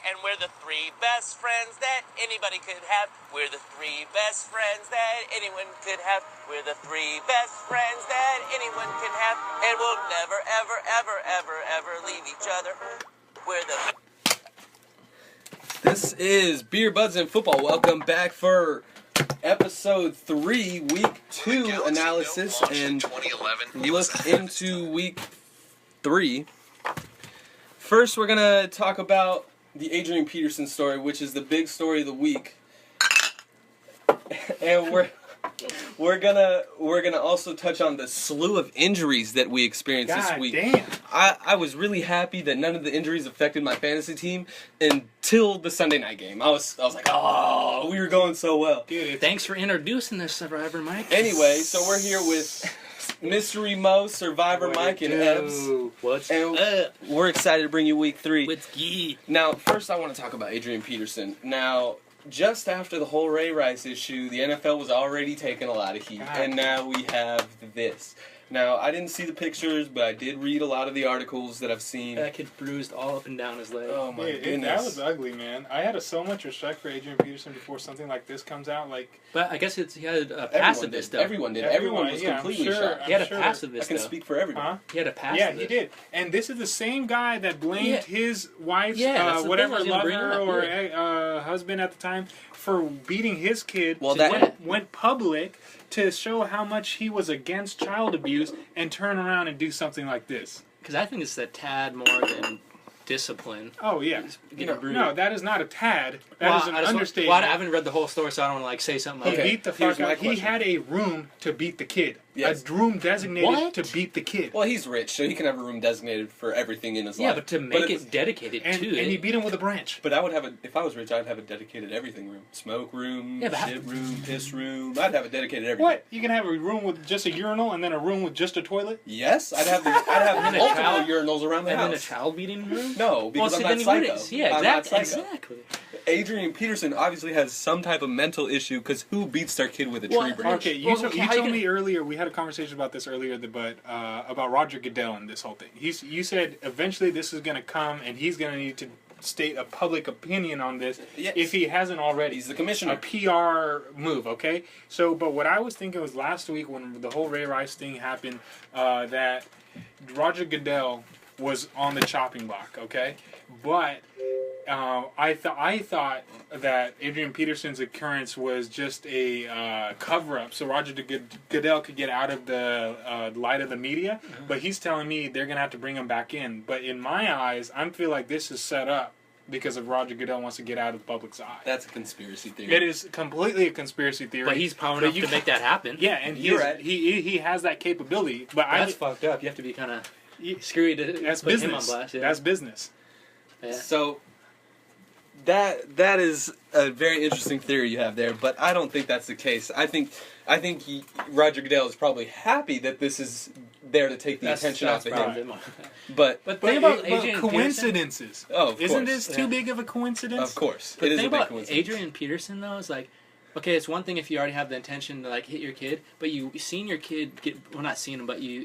and we're the three best friends that anybody could have. We're the three best friends that anyone could have. We're the three best friends that anyone can have, and we'll never, ever, ever, ever, ever leave each other. We're the... This is Beer, Buds, and Football. Welcome back for Episode 3, Week 2 analysis, and look into Week 3. First, we're going to talk about the Adrian Peterson story, which is the big story of the week. And we're gonna also touch on the slew of injuries that we experienced this week. Damn. I was really happy that none of the injuries affected my fantasy team until the Sunday night game. I was like, oh, we were going so well. Dude, Thanks for introducing this survivor, Mike. Anyway, so we're here with Mystery Mo, Survivor Mike, and Ebbs. What's And up? we're excited to bring you Week 3. What's key? Now, first I want to talk about Adrian Peterson. Now, just after the whole Ray Rice issue, the NFL was already taking a lot of heat, and now we have this. Now, I didn't see the pictures, but I did read a lot of the articles that I've seen. That kid bruised all up and down his leg. Oh my that goodness. was ugly, man. I had so much respect for Adrian Peterson before something like this comes out. But I guess he had a Everyone pacifist, did. though. Everyone did. Everyone was yeah, completely I'm sure, shocked. He had a I'm sure. pacifist, I can though. speak for everyone. Huh? He had a pacifist. Yeah, he did. And this is the same guy that blamed his wife's, that's the whatever, thing I was gonna bring lover up, or husband at the time for beating his kid. Well, went public to show how much he was against child abuse and turn around and do something like this. Because I think it's a tad more than discipline. Oh, yeah. Getting bruised. No, that is not a tad. That is an understatement. Well, I haven't read the whole story, so I don't want to say something He like beat the Here's fuck my out. He question. had a room to beat the kid. Yes. A room designated What? to beat the kid. Well, he's rich, so he can have a room designated for everything in his Yeah, life. but to make it's- it dedicated And to he it. beat him with a branch. But I would have if I was rich, I'd have a dedicated everything room. Smoke room, Yeah, but shit room, piss room. I'd have a dedicated everything. What? You can have a room with just a urinal and then a room with just a toilet? Yes, I'd have then a multiple child- urinals around the And then a house. child beating room? No, because well, I'm see, not then he psycho. wouldn't. Yeah, I'm not exactly. psycho. Exactly. Adrian Peterson obviously has some type of mental issue because who beats their kid with a Well, tree branch? Okay, you Well, told how you me gonna- earlier, we had a conversation about this earlier, but about Roger Goodell and this whole thing. You said eventually this is going to come and he's going to need to state a public opinion on this Yes. if he hasn't already. He's the A commissioner. PR move, okay? So, but what I was thinking was last week when the whole Ray Rice thing happened, that Roger Goodell was on the chopping block, okay? But I thought that Adrian Peterson's occurrence was just a cover-up, so Roger Goodell could get out of the light of the media. But he's telling me they're gonna have to bring him back in. But in my eyes, I feel like this is set up because of Roger Goodell wants to get out of the public's eye. That's a conspiracy theory. It is completely a conspiracy theory. But he's power enough to make that happen. Yeah, and You're right. he has that capability. But That's fucked up. You have to be kind of screwy to that's put business. him on blast. Yeah. That's business. Yeah. So that is a very interesting theory you have there, but I don't think that's the case. I think Roger Goodell is probably happy that this is there to take the attention off of him. But But the thing about Adrian Peterson, coincidences. oh, of Isn't course. this too big of a coincidence? Of course, the it is thing a big about coincidence. Adrian Peterson though is like, okay, it's one thing if you already have the intention to like hit your kid, but you seen your kid get, well, not seen him, but your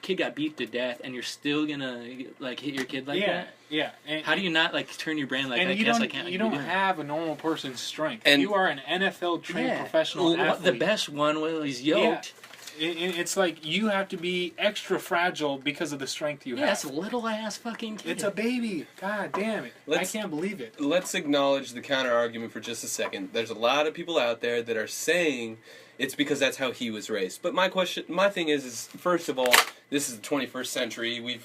kid got beat to death, and you're still gonna like hit your kid like that. Yeah. And, How do you not like turn your brain like? and I you guess don't I can't. you don't have a normal person's strength. And- you are an NFL trained professional Well, athlete. the best one was he's yoked. It's like you have to be extra fragile because of the strength you Yeah, have. that's a little ass fucking kid. It's a baby. God damn it. I can't believe it. Let's acknowledge the counter argument for just a second. There's a lot of people out there that are saying it's because that's how he was raised. But my thing is first of all, this is the 21st century.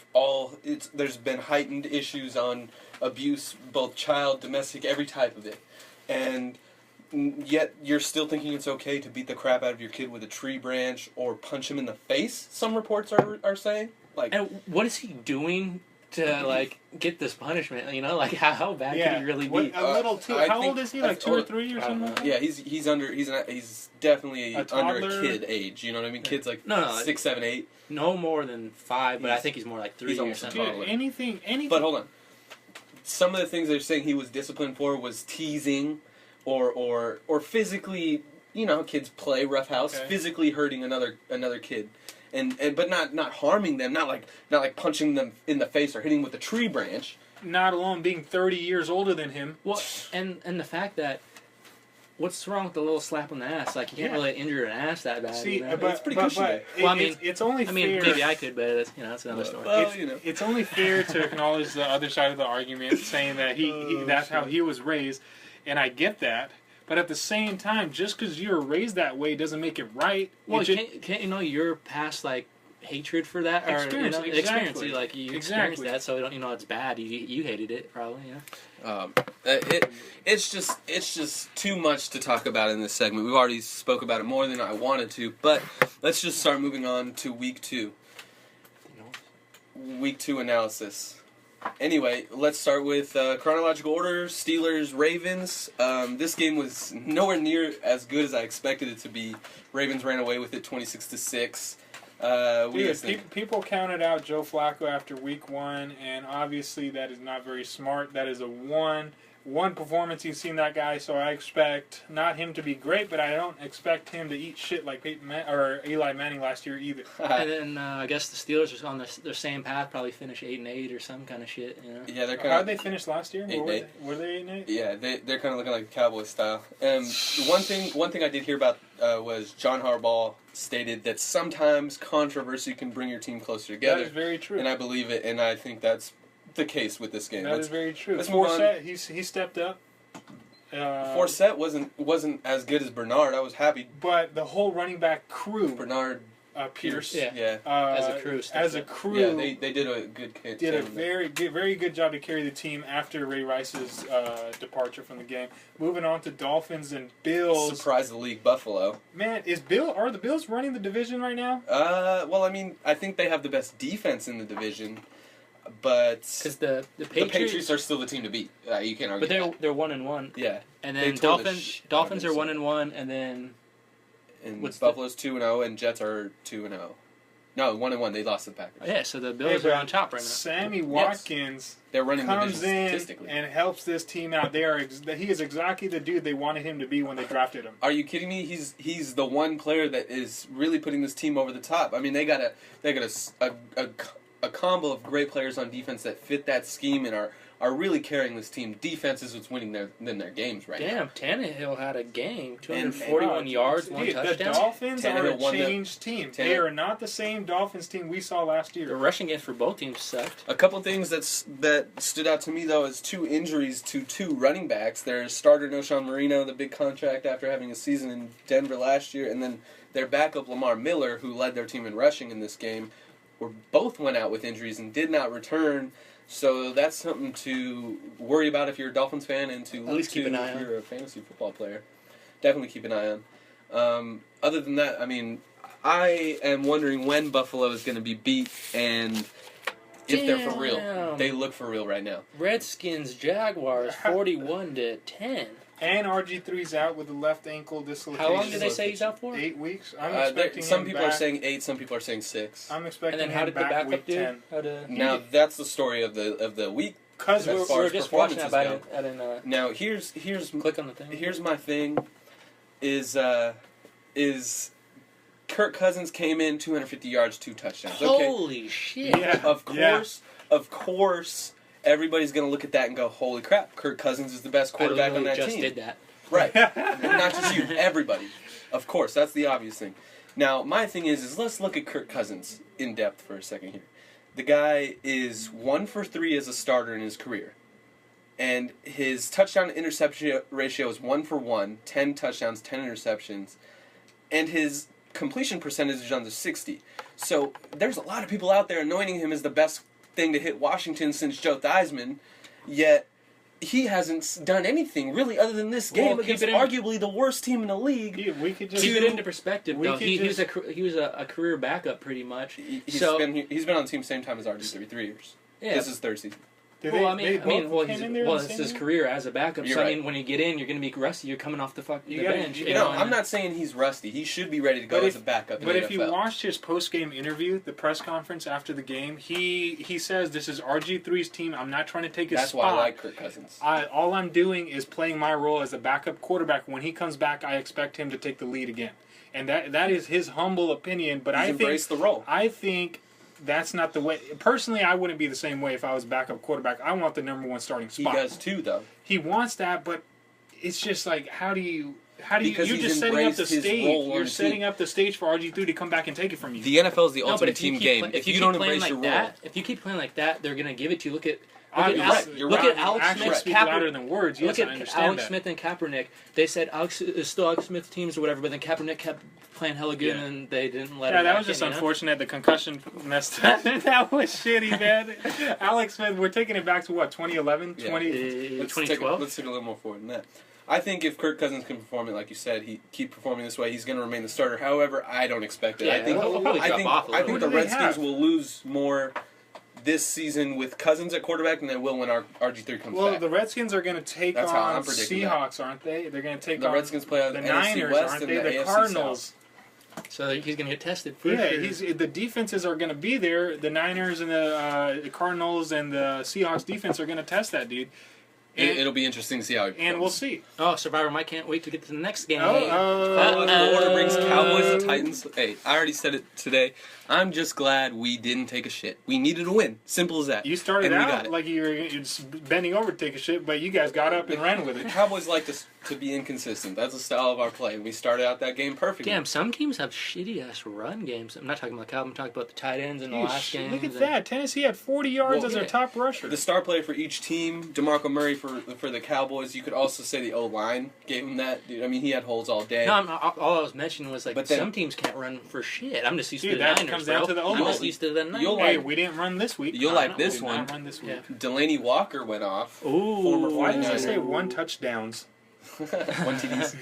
There's been heightened issues on abuse, both child, domestic, every type of it, and yet you're still thinking it's okay to beat the crap out of your kid with a tree branch or punch him in the face. Some reports are saying like. And what is he doing to like get this punishment? You know, like how bad could he really be? A little too. I How think- old is he? Like 2 or 3 or something like that? Yeah, he's definitely A under a toddler? kid age. You know what I mean? Kids like No, 6, 7, 8. No more than 5, but I He's- think he's more like 3 he's or almost something. a Dude, toddler. anything. But hold on. Some of the things they're saying he was disciplined for was teasing, or physically. You know, kids play roughhouse, Okay. physically hurting another kid. and but not harming them, not like punching them in the face or hitting with a tree branch. Not alone being 30 years older than him. Well, and the fact that what's wrong with the little slap on the ass? Like you can't really injure an ass that bad. See, you know? but it's pretty cushy. well, I mean, it's only fair. Maybe I could, but it's, that's another story. Well, It's only fair to acknowledge the other side of the argument, saying that that's how he was raised, and I get that. But at the same time, just because you were raised that way doesn't make it right. Well, can't you know your past like hatred for that or Experience, experience? exactly. Like you experienced that, so it's bad. You hated it probably. Yeah. It's just too much to talk about in this segment. We've already spoke about it more than I wanted to, but let's just start moving on to week 2. Week 2 analysis. Anyway, let's start with chronological order. Steelers, Ravens. This game was nowhere near as good as I expected it to be. Ravens ran away with it 26-6. People counted out Joe Flacco after week 1, and obviously that is not very smart. That is a one performance you've seen that guy, so I expect not him to be great, but I don't expect him to eat shit like or Eli Manning last year either. And then I guess the Steelers are on their same path, probably finish 8-8 or some kind of shit. Yeah, they're How did they finish last year? 8-8. Were they 8-8? Yeah, they're kind of looking like Cowboy style. One thing I did hear about was John Harbaugh stated that sometimes controversy can bring your team closer together. That is very true. And I believe it, and I think that's the case with this game. That is very true. Let's move on. Forsett, he stepped up. Forsett wasn't as good as Bernard. I was happy. But the whole running back crew, Bernard Pierce, yeah. as a crew, yeah, they did a good kid. Did a very good job to carry the team after Ray Rice's departure from the game. Moving on to Dolphins and Bills. Surprise the league, Buffalo. Man, are the Bills running the division right now? Well, I mean, I think they have the best defense in the division, but because the Patriots are still the team to beat. You can't argue. But they're 1-1. Yeah, and then Dolphins are 1-1, and then. And Buffalo's 2-0, and Jets are 2-0. No, 1-1. They lost to the Packers. Oh, yeah, so the Bills are on top right now. Sammy Watkins they're running comes the in statistically and helps this team out. He is exactly the dude they wanted him to be when they drafted him. Are you kidding me? He's the one player that is really putting this team over the top. I mean, they got a combo of great players on defense that fit that scheme and are really carrying this team. Defense is what's winning their games right now. Damn, Tannehill had a game. 241 yards, 1 touchdown. The Dolphins Tannehill are a changed team. They are not the same Dolphins team we saw last year. The rushing game for both teams sucked. A couple things that stood out to me, though, is 2 injuries to 2 running backs. Their starter, Noshawn Marino, the big contract after having a season in Denver last year, and then their backup, Lamar Miller, who led their team in rushing in this game, both went out with injuries and did not return. So that's something to worry about if you're a Dolphins fan, and to at least keep an eye if on. you're a fantasy football player. Definitely keep an eye on. Other than that, I mean, I am wondering when Buffalo is going to be beat and if they're for real. They look for real right now. Redskins, Jaguars, 41-10. And RG3's out with the left ankle dislocation. How long did they say he's out for? 8 weeks. I'm expecting some people back. are saying 8, some people are saying 6. I'm expecting and then how did the back backup week do? 10. Now that's the story of the week. Because as We far were as just watching that performances by go. Now here's click on the thing. Here's my thing, is Kirk Cousins came in 250 yards, 2 touchdowns. Okay. Holy shit! Yeah. Of course, everybody's gonna look at that and go, "Holy crap! Kirk Cousins is the best quarterback on that just team." did that. Right? Not just you, everybody. Of course, that's the obvious thing. Now, my thing is let's look at Kirk Cousins in depth for a second here. The guy is 1 for 3 as a starter in his career. And his touchdown to interception ratio is 1 for 1, 10 touchdowns, 10 interceptions. And his completion percentage is under 60. So there's a lot of people out there anointing him as the best thing to hit Washington since Joe Theismann, yet he hasn't done anything really other than this game against arguably the worst team in the league. Yeah, we could just keep it into perspective, though. He was a career backup pretty much. He's been on the team same time as RG3, 3 years. Yeah. This is 3rd season. It's his career as a backup. You're so right. I mean, when you get in, you're going to be rusty. You're coming off the bench. I'm not saying he's rusty. He should be ready to go as a backup. But if you watched his post-game interview, the press conference after the game, he says, "This is RG3's team. I'm not trying to take his spot. That's why I like Kirk Cousins. All I'm doing is playing my role as a backup quarterback. When he comes back, I expect him to take the lead again." and that is his humble opinion. But He's embraced the role. I think that's not the way. Personally, I wouldn't be the same way if I was backup quarterback. I want the number one starting He spot. does too, though. He wants that, but it's just like, how do you? Because You're he's just setting up the embraced his stage. role on You're the setting team. up the stage for RG3 to come back and take it from you. The NFL is the No, but ultimate if you team keep game. play- If you keep don't playing embrace like your role, that, if you keep playing like that, they're gonna give it to you. Look at You're look right. at Alex Actions Smith, speak louder than words. Yes, look I at understand Alex that. Smith and Kaepernick. They said Alex is still Alex Smith teams or whatever, but then Kaepernick kept playing hella good, Yeah. and they didn't let Yeah, him. that back was just in, you know? unfortunate. The concussion messed up. That was shitty, man. Alex Smith, we're taking it back to what, 2011? Yeah. 2012. Let's take a little more forward than that. I think if Kirk Cousins can perform it like you said, he keep performing this way, he's going to remain the starter. However, I don't expect it. Yeah, I think he'll probably drop off a I little. think Who the do they Redskins have? will lose more this season with Cousins at quarterback than they will when RG3 comes Well, back. the Redskins are going to take That's how on I'm predicting Seahawks, aren't they? They're going to take The on Redskins play on the the NFC Niners, West aren't and they? the The AFC Cardinals. So he's gonna get tested. For Yeah, sure. the defenses are going to be there. The Niners and the Cardinals and the Seahawks defense are going to test that dude. And, It'll be interesting to see how he performs. and we'll see. Oh, Survivor Mike can't wait to get to the next game. The order brings Cowboys and Titans. Hey, I already said it today. I'm just glad we didn't take a shit. We needed a win. Simple as that. You started and we got out it. like you're just bending over to take a shit, but you guys got up and ran with The it. Cowboys like to be inconsistent. That's the style of our play. We started out that game perfectly. Damn, some teams have shitty ass run games. I'm not talking about Cowboys. I'm talking about the tight ends in the last game. Look at that. Tennessee had 40 yards Well, as their yeah. top rusher. The star player for each team, DeMarco Murray for the Cowboys. You could also say the O-line gave him that. Dude, I mean, he had holes all day. No, all I was mentioning was like But then- some teams can't run for shit. I'm just used Dude, to the that Niners, comes bro. down to the I'm O-line. just used to the Niners. You'll Hey, like- we didn't run this week. You'll I like know, this We did one. not run this week. Yeah. Delaney Walker went off. Ooh. Former Why does it 49er. say 1 touchdowns? One TDs.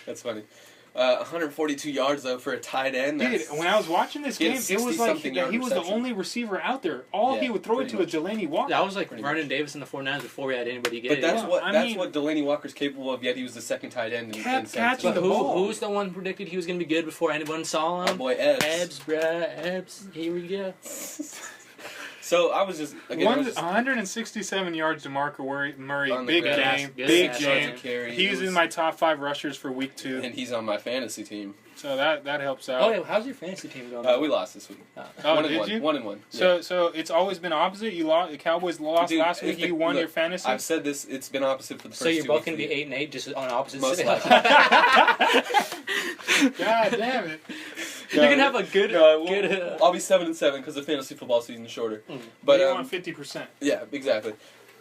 That's funny. 142 yards though for a tight end. Dude, That's- when I was watching this He had game, a it was like 60-something he was the reception. only receiver out there. All Yeah, he would throw it pretty to much. was Delaney Walker. That was like Pretty Vernon much. Davis in the 49ers before we had anybody get But it. that's Yeah, what I that's mean- what Delaney Walker's capable of. Yet he was the second tight end in Kept San catching But the Francisco. ball. who's the one predicted he was going to be good before anyone saw My him? boy Ebbs. Ebbs, bruh, Ebbs. Here we go. So I was just again. I was just 167 yards to Marco Murray. On the Big ground. game. Good Big stats. game. Yards a carry. He was in my top 5 rushers for week 2. and he's on my fantasy team. So that helps out. Oh, yeah, how's your fantasy team going? We lost this week. Oh, One did and one. you? 1-1. So it's always been opposite. You lost. The Cowboys lost Dude, last week. if You won look, your fantasy. I've said this. It's been opposite for the first So you're 2 both weeks going to of be the 8-8, just on opposite Most sides. God damn it! You're going to have a good... good I'll be 7-7 because the fantasy football season is shorter. Mm. But you won 50%. yeah, exactly.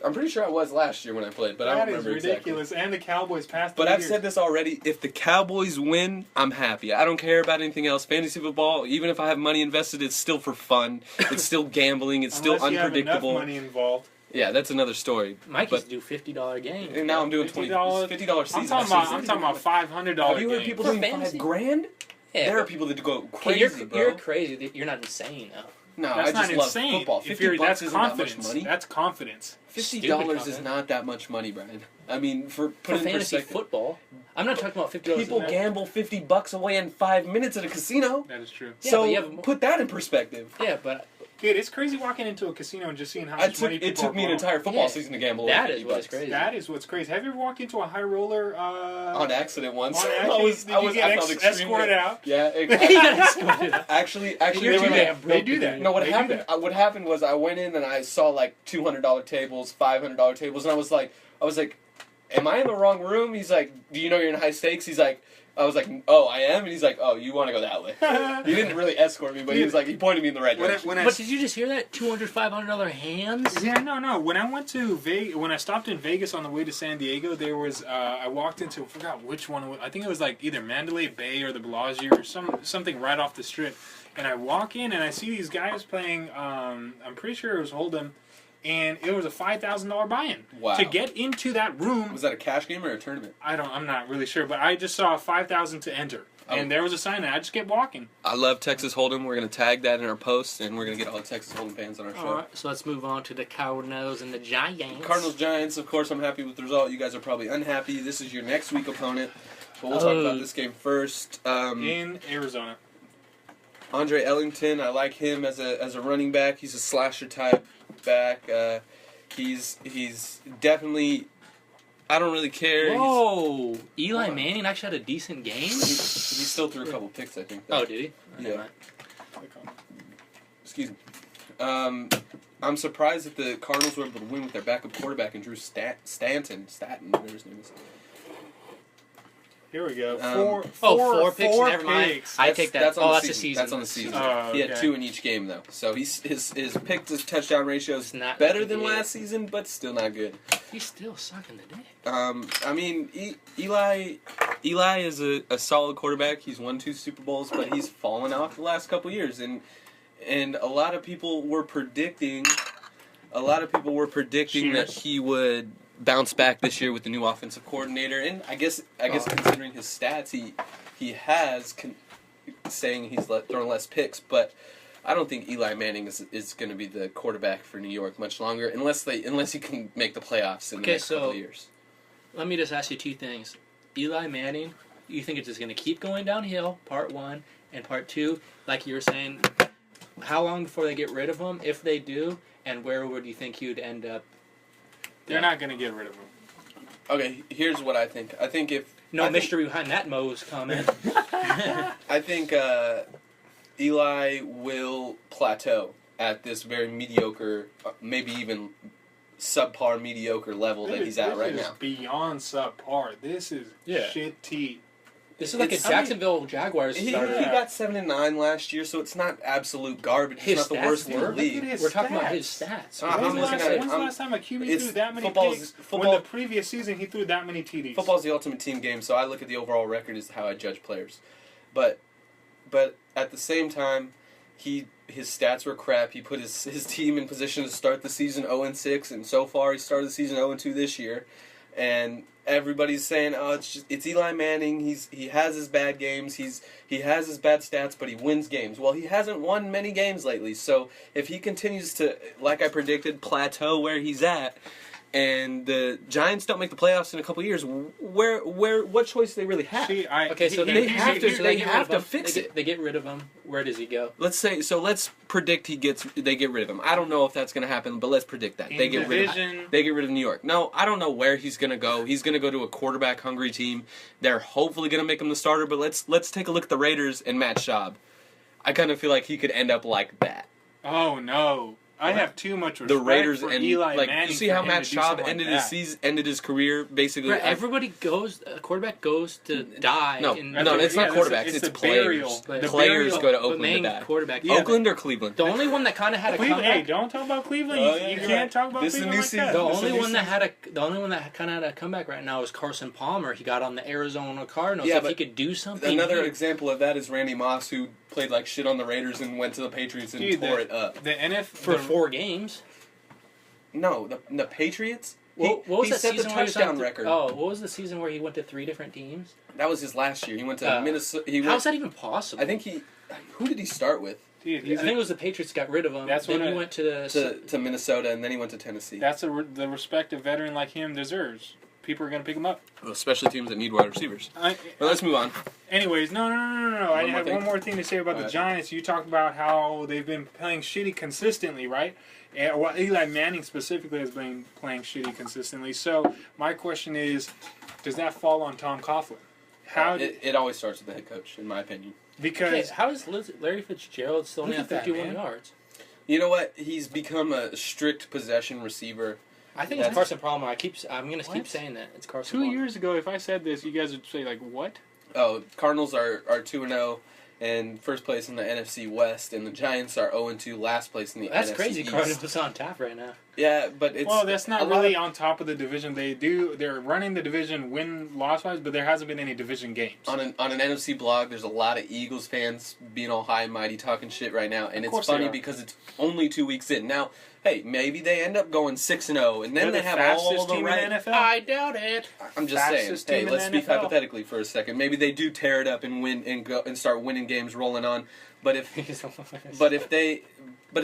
I'm pretty sure I was last year when I played, but I That don't is remember ridiculous. And the Cowboys passed. But the I've years. said this already. If the Cowboys win, I'm happy. I don't care about anything else. Fantasy football, even if I have money invested, it's still for fun. It's still gambling. It's Unless still you have unpredictable. enough money involved. Yeah, that's another story. Mike But- used to do $50 games. And now I'm doing $50. $50 season. I'm talking about $500. Have you heard people For doing fantasy? $5,000? Yeah, There are but- people that go Okay, crazy, bro. you're crazy. You're not insane, though. No, That's I not just love insane. football. If 50 you're, bucks that's isn't that much confidence. money. That's confidence. $50 confidence. is not that much money, Brian. I mean, for For put in fantasy perspective. football. I'm not talking about $50. People a gamble $50 away in 5 minutes at a casino. That is true. Yeah, So but you have- put that in perspective. Yeah, but Dude, it's crazy walking into a casino and just seeing how much money people It took me an are entire football Yeah. season to gamble. that away is what's $50. crazy. That is what's crazy. Have you ever walked into a high roller? On accident once. On I accident? was Did you I get felt extremely- escorted out? Yeah. You got escorted out. Actually, You're they were too like- damn broke They do to that. No, what They do happened? that. What happened was I went in and I saw like $200 tables, $500 tables, and I was like, am I in the wrong room? He's like, do you know you're in high stakes? He's like, I was like, oh, I am, and he's like, oh, you want to go that way. He didn't really escort me, but he was like, he pointed me in the right direction. But did you just hear that? $200, $500 hands? Yeah, no. When I went to when I stopped in Vegas on the way to San Diego, there was I walked into, I forgot which one. I think it was like either Mandalay Bay or the Bellagio or something right off the strip. And I walk in and I see these guys playing. I'm pretty sure it was Hold'em, and it was a $5,000 buy-in. Wow. To get into that room. Was that a cash game or a tournament? I'm not really sure, but I just saw $5,000 to enter, and there was a sign, and I just kept walking. I love Texas Hold'em. We're going to tag that in our post, and we're going to get all the Texas Hold'em fans on our show. All right, so let's move on to the Cardinals and the Giants. Cardinals Giants, of course, I'm happy with the result. You guys are probably unhappy. This is your next week opponent, but we'll talk about this game first. In Arizona. Andre Ellington, I like him as a running back. He's a slasher type back. He's definitely I don't really care. Whoa! Eli Manning actually had a decent game? He still threw a couple picks, I think. Though. Oh, did he? Yeah. Excuse me. I'm surprised that the Cardinals were able to win with their backup quarterback and Drew Stanton, whatever his name is. Here we go. Four picks. Never mind. Picks. I take that. That's on That's the a season. That's on the season. Oh, He had okay. 2 in each game though, so his pick to touchdown ratio is Not better than good. last season, but still not good. He's still sucking the dick. I mean, Eli is a solid quarterback. He's won 2 Super Bowls, but he's fallen off the last couple years, and a lot of people were predicting that he would bounce back this year with the new offensive coordinator, and I guess considering his stats, he has saying he's throwing less picks, but I don't think Eli Manning is going to be the quarterback for New York much longer unless he can make the playoffs in the next couple of years. Let me just ask you 2 things. Eli Manning, you think it's just going to keep going downhill, part 1, and part 2, like you were saying, how long before they get rid of him, if they do, and where would you think he would end up? They're not going to get rid of him. Okay, here's what I think. I think if... No mystery behind that Mo's comment. I think Eli will plateau at this very mediocre, maybe even subpar mediocre level that he's at right now. This is beyond subpar. This is shitty. This is like a Jacksonville Jaguars He starter. got 7-9 last year, so it's not absolute garbage. His It's not the stats worst in the were? league. We're talking about his stats. When's the last time a QB threw that many picks? When the previous season he threw that many TDs. Football's the ultimate team game, so I look at the overall record as how I judge players. But at the same time, his stats were crap. He put his team in position to start the season 0-6, and so far he started the season 0-2 this year. And everybody's saying, "Oh, it's Eli Manning. He has his bad games. He has his bad stats, but he wins games." Well, he hasn't won many games lately. So if he continues to, like I predicted, plateau where he's at, and the Giants don't make the playoffs in a couple of years, what choice do they really have? Okay, so they have to fix it. They get rid of him. Where does he go? Let's predict they get rid of him. I don't know if that's going to happen, but let's predict that they get rid of New York. No, I don't know where he's going to go. He's going to go to a quarterback hungry team. They're hopefully going to make him the starter, but let's take a look at the Raiders and Matt Schaub. I kind of feel like he could end up like that. Oh no. I have too much respect the Raiders for and Eli like Manning. you see how Matt Schaub ended his career basically. Right, everybody goes. A quarterback goes to die. No, it's not quarterbacks. It's players. Players go to Oakland to die. Quarterback. Oakland or Cleveland? The only one that kind of had a comeback. Hey, don't talk about Cleveland. You can't talk about Cleveland like that. The only one that kind of had a comeback right now is Carson Palmer. He got on the Arizona Cardinals. Yeah, if he could do something. Another example of that is Randy Moss, who played like shit on the Raiders and went to the Patriots and tore it up. The NFL for 4 games. No, the Patriots? What was that set the season touchdown record. Oh, what was the season where he went to 3 different teams? That was his last year. He went to Minnesota. How's that even possible? I think who did he start with? Dude, I think it was the Patriots got rid of him. Then he went to Minnesota, and then he went to Tennessee. That's the respect a veteran like him deserves. People are going to pick him up. Well, especially teams that need wide receivers. But let's move on. Anyways, no. I have one more thing to say about the Giants. You talked about how they've been playing shitty consistently, right? And Eli Manning specifically has been playing shitty consistently. So my question is, does that fall on Tom Coughlin? It always starts with the head coach, in my opinion. Because how is Larry Fitzgerald still only have 51 yards? You know what? He's become a strict possession receiver. I think it's Carson Palmer. I'm going to keep saying that. It's Carson Palmer. 2 years ago, if I said this, you guys would say, like, what? Oh, Cardinals are 2-0 and first place in the NFC West, and the Giants are 0-2, last place in the NFC East. That's crazy. Cardinals on top right now. Yeah, but it's... Well, that's not really on top of the division. They're running the division win-loss-wise, but there hasn't been any division games. On an NFC blog, there's a lot of Eagles fans being all high and mighty talking shit right now, and it's funny because it's only 2 weeks in. Now, hey, maybe they end up going 6 and 0, and then they have all the right. In the NFL? I doubt it. I'm just saying. Hey, let's speak hypothetically for a second. Maybe they do tear it up and win and go and start winning games rolling on. But it's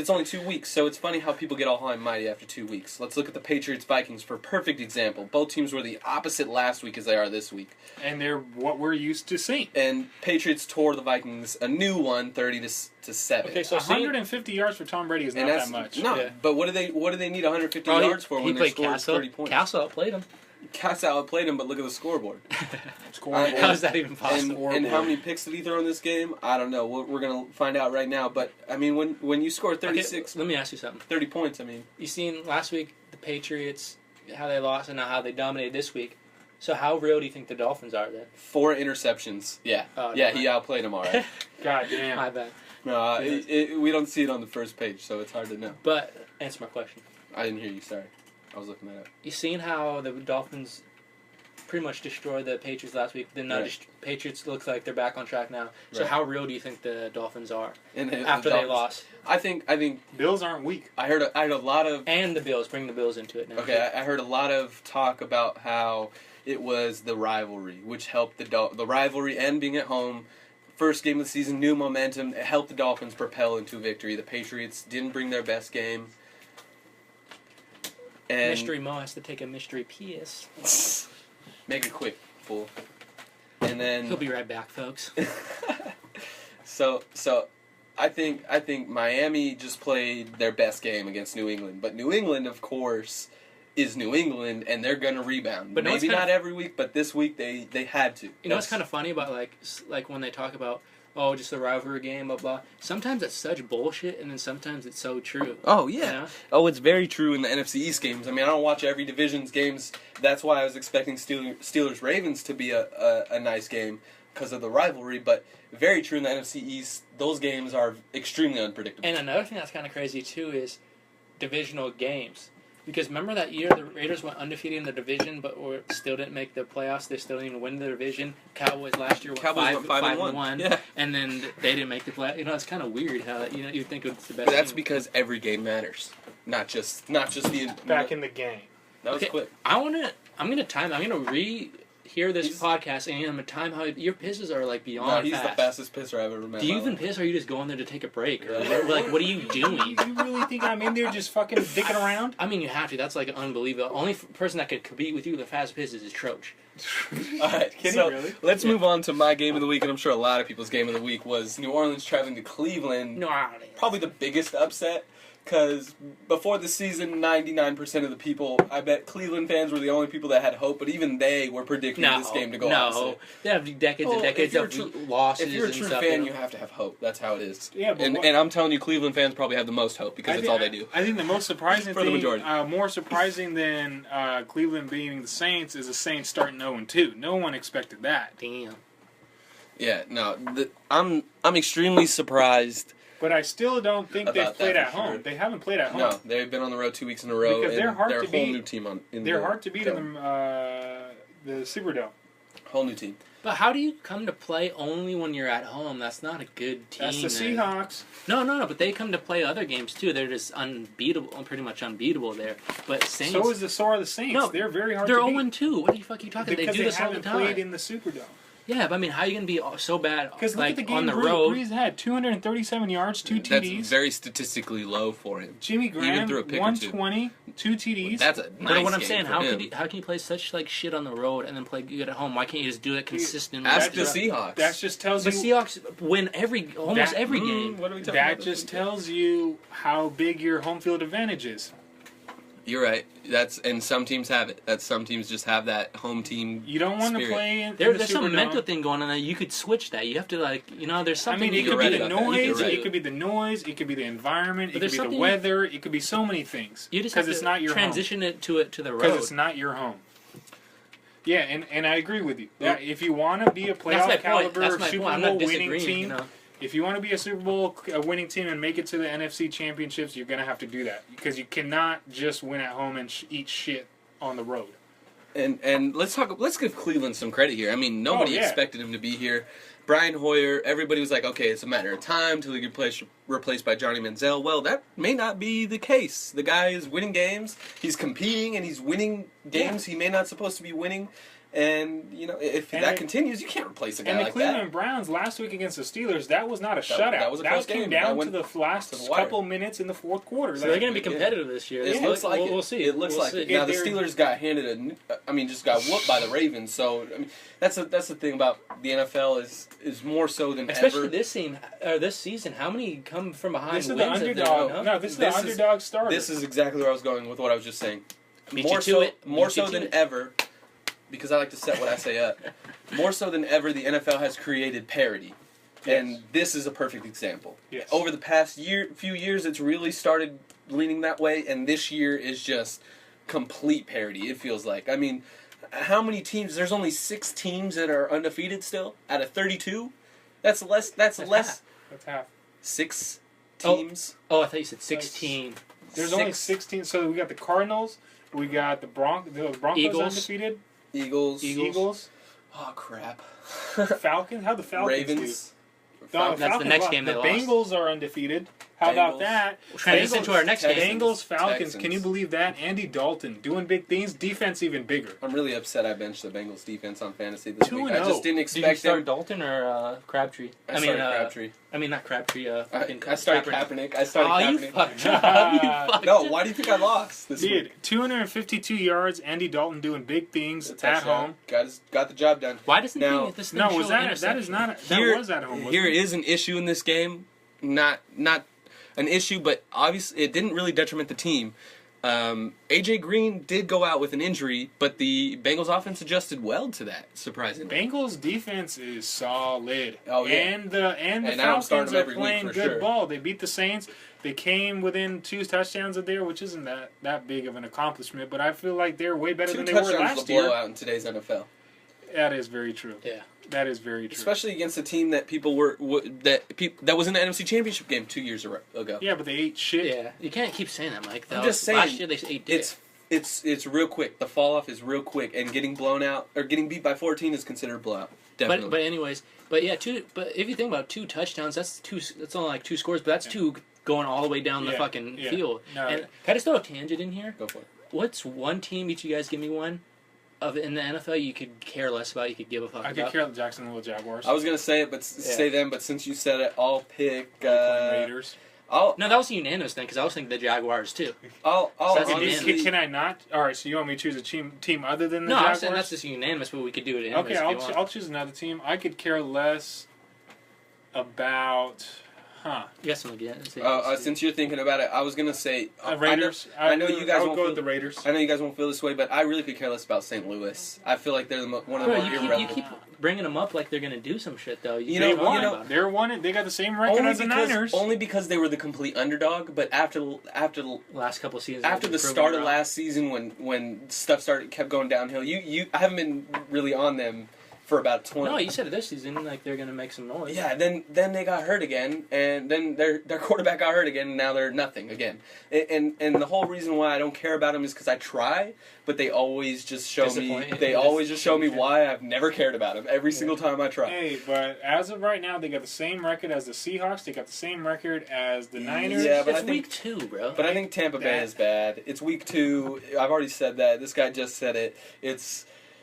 only 2 weeks, so it's funny how people get all high and mighty after 2 weeks. Let's look at the Patriots-Vikings for a perfect example. Both teams were the opposite last week as they are this week. And they're what we're used to seeing. And Patriots tore the Vikings a new one, 30-7. Okay, so 150 yards for Tom Brady is not that much. No, but what do they need 150 yards for when they scored 30 points? Castle outplayed him. Cats outplayed him, but look at the scoreboard. How is that even possible? And how many picks did he throw in this game? I don't know. We're going to find out right now. But, I mean, when you score 36... Okay, let me ask you something. 30 points, I mean. You seen last week the Patriots, how they lost and how they dominated this week. So how real do you think the Dolphins are then? 4 interceptions. Yeah. He outplayed him all right. God damn. My bad. No, we don't see it on the first page, so it's hard to know. But answer my question. I didn't hear you, sorry. I was looking that up. You seen how the Dolphins pretty much destroyed the Patriots last week? Then Patriots looks like they're back on track now. So how real do you think the Dolphins are after they lost? I think Bills aren't weak. I heard a lot of and the Bills. Bring the Bills into it now. Okay, I heard a lot of talk about how it was the rivalry, which helped the rivalry and being at home. First game of the season, new momentum. It helped the Dolphins propel into victory. The Patriots didn't bring their best game. And Mystery Mo has to take a mystery piss. Make it quick, fool. And then He'll be right back, folks. So I think Miami just played their best game against New England. But New England, of course, is New England, and they're going to rebound. But maybe not every week, but this week they had to. You know what's kind of funny about like when they talk about, oh, just a rivalry game, blah, blah. Sometimes it's such bullshit, and then sometimes it's so true. Oh, yeah. You know? Oh, it's very true in the NFC East games. I mean, I don't watch every division's games. That's why I was expecting Steelers-Ravens to be a nice game because of the rivalry, but very true in the NFC East. Those games are extremely unpredictable. And another thing that's kind of crazy, too, is divisional games. Because remember that year the Raiders went undefeated in the division, but still didn't make the playoffs. They still didn't even win the division. Cowboys last year went 5-1. Yeah. And then they didn't make the playoffs. You know, it's kind of weird how you think it's the best. But that's team. because every game matters, not just the Back in the game. That was quick. I'm gonna rehear this podcast, and I'm gonna time how your pisses are like beyond. No, he's fast. the fastest pisser I've ever met. Do you even piss, or are you just going there to take a break, or what are you doing? You really think I'm in there just fucking dicking around? I mean, you have to. That's like unbelievable. Only person that could compete with you with the fast pisses is Troach. All right, Really? Let's move on to my game of the week, and I'm sure a lot of people's game of the week was New Orleans traveling to Cleveland. No, Probably the biggest upset, because before the season, 99% of the people, I bet Cleveland fans were the only people that had hope, but even they were predicting this game to go opposite. They have decades and decades of losses. If you're a true and stuff, fan, you have to have hope. That's how it is. Yeah, but and I'm telling you, Cleveland fans probably have the most hope because it's all they do. I think the most surprising For the majority. more surprising than Cleveland beating the Saints is the Saints starting 0-2. No one expected that. Damn. Yeah, no, I'm extremely surprised. But I still don't think they've played at home. Sure. They haven't played at home. No, they've been on the road 2 weeks in a row. Because they're hard they're to a whole beat. new team They're hard to beat in the Superdome. Whole new team. But how do you come to play only when you're at home? That's not a good team. That's the Seahawks. No, but they come to play other games too. They're just unbeatable, pretty much unbeatable there. But Saints. So is the Saints. No, they're very hard they're to beat. 0-2. What the fuck are you talking about? Because They do this all the haven't time. played in the Superdome. Yeah, but I mean, how are you going to be so bad Because look like, at the game on the road? Breeze had 237 yards, 2 TDs. That's very statistically low for him. Jimmy Graham, Even through a pick 120, 2 TDs. That's a nice But what I'm game saying, for how him. can you play such like shit on the road and then play good at home? Why can't you just do it consistently? Ask the Seahawks. That just tells The you. Seahawks win almost every game. What are we talking That about? just tells you how big your home field advantage is. You're right. And some teams have it. Some teams just have that home team. You don't want to spirit. play in There's the some Superdome. mental thing going on there. You could switch that. You have to there's I something. mean, it you could right be the about that. noise, You're right. it could be the noise, it could be the environment, But it could there's be the something- weather, it could be so many things. You just have Because to it's not your transition it to the road. Because it's not your home. Yeah, and I agree with you. Yeah, if you want to be a That's my playoff point. caliber That's my Super point. I'm Bowl not winning disagreeing. team, You know? if you want to be a Super Bowl winning team and make it to the NFC Championships, you're going to have to do that. Because you cannot just win at home and eat shit on the road. And let's give Cleveland some credit here. I mean, nobody expected him to be here. Brian Hoyer, everybody was like, okay, it's a matter of time till he gets replaced by Johnny Manziel. Well, that may not be the case. The guy is winning games. He's competing, and he's winning games he may not supposed to be winning. And, if that continues, you can't replace a guy And the like Cleveland that. Browns last week against the Steelers, that was not a shutout. that was a close came game. down That to went the last to the wire. couple minutes in the fourth quarter. So they're going to be competitive this year. It looks like it. We'll see. It looks like it. Now the Steelers got just got whooped by the Ravens. So that's the thing about the NFL is more so than Especially ever. this season. How many come from behind? This is wins the that they underdog. don't? No, this is the underdog starter. This is exactly where I was going with what I was just saying. Beat More you to so, it. more Beat you so to than it. ever. because I like to set what I say up. More so than ever, the NFL has created parity. And this is a perfect example. Yes. Over the past few years, it's really started leaning that way, and this year is just complete parity, it feels like. I mean, how many teams? There's only 6 teams that are undefeated still out of 32. That's less. That's less. That's half. 6 teams. Oh, I thought you said 16. There's only 16. So we got the Cardinals. We got the Broncos Eagles. undefeated. Eagles. Oh crap. Falcons. How the Falcons Ravens. do? That's the next game they The lost. Bengals are undefeated. How about that? Transition to our next game. Bengals, Falcons. Texans. Can you believe that? Andy Dalton doing big things. Defense even bigger. I'm really upset I benched the Bengals defense on fantasy this week. 2-0. I just didn't Did you expect start them. Dalton or Crabtree? I started Crabtree. I mean, not Crabtree. I started Kaepernick. I started Oh, you Kaepernick. fucked up. You fucked No, up. why do you think I lost this Dude, week? 252 yards. Andy Dalton doing big things A at touchdown. home. Got the job done. Why doesn't Now- this thing No, show was that is interception? not Here- that was at home? Wasn't Here it? is an issue in this game. Not an issue, but obviously it didn't really detriment the team. AJ Green did go out with an injury, but the Bengals offense adjusted well to that, surprisingly. Bengals defense is solid. Oh, yeah. And the now I'm starting Falcons them are every week playing for good sure. ball. They beat the Saints. They came within 2 touchdowns of there, which isn't that big of an accomplishment, but I feel like they're way better 2 than they were touchdowns is last a year. blowout in today's NFL. That is very true. Yeah. That is very true. Especially against a team that that was in the NFC Championship game 2 years ago. Yeah, but they ate shit. Yeah, you can't keep saying that, Mike. I'm just saying, Last year they ate dick. It's real quick. The fall off is real quick, and getting blown out or getting beat by 14 is considered a blowout. Definitely. But anyways, but if you think about 2 touchdowns, that's only like 2 scores, but that's 2 going all the way down the fucking field. No. And can I just throw a tangent in here? Go for it. What's one team, each of you guys give me one, of in the NFL you could care less about, you could give a fuck I about? could care about the Jacksonville Jaguars. I was gonna say it, but say them. But since you said it, I'll pick. Raiders. I'll No, that was a unanimous thing, because I was thinking the Jaguars, too. I'll that's honestly. Can I not? All right, so you want me to choose a team other than the No, I'm Jaguars? saying that's just unanimous, but we could do it anyways Okay, if you want. I'll choose another team. I could care less about... You got something again? Since you're thinking about it, I was gonna say Raiders. I know you guys I would won't go feel, with the Raiders. I know you guys won't feel this way, but I really could care less about St. Louis. I feel like they're one of the Bro, more you irrelevant. keep bringing them up like they're going to do some shit, though. You know- keep you know- about it. They're one. They got the same record as the Niners. Only because they were the complete underdog. But after Last couple of seasons. the they've start proven of wrong. last season, when stuff kept going downhill, I haven't been really on them for about 20. No, you said it this season, like they're going to make some noise. Yeah, then they got hurt again, and then their quarterback got hurt again, and now they're nothing again. And the whole reason why I don't care about them is because I try, but they always just show me. Disappoint. They always just show me why I've never cared about them every single time I try. Hey, but as of right now, they got the same record as the Seahawks. They got the same record as the Niners. Yeah, but It's I think week 2, bro. But I think Tampa Bay is bad. It's week 2. I've already said that. This guy just said it.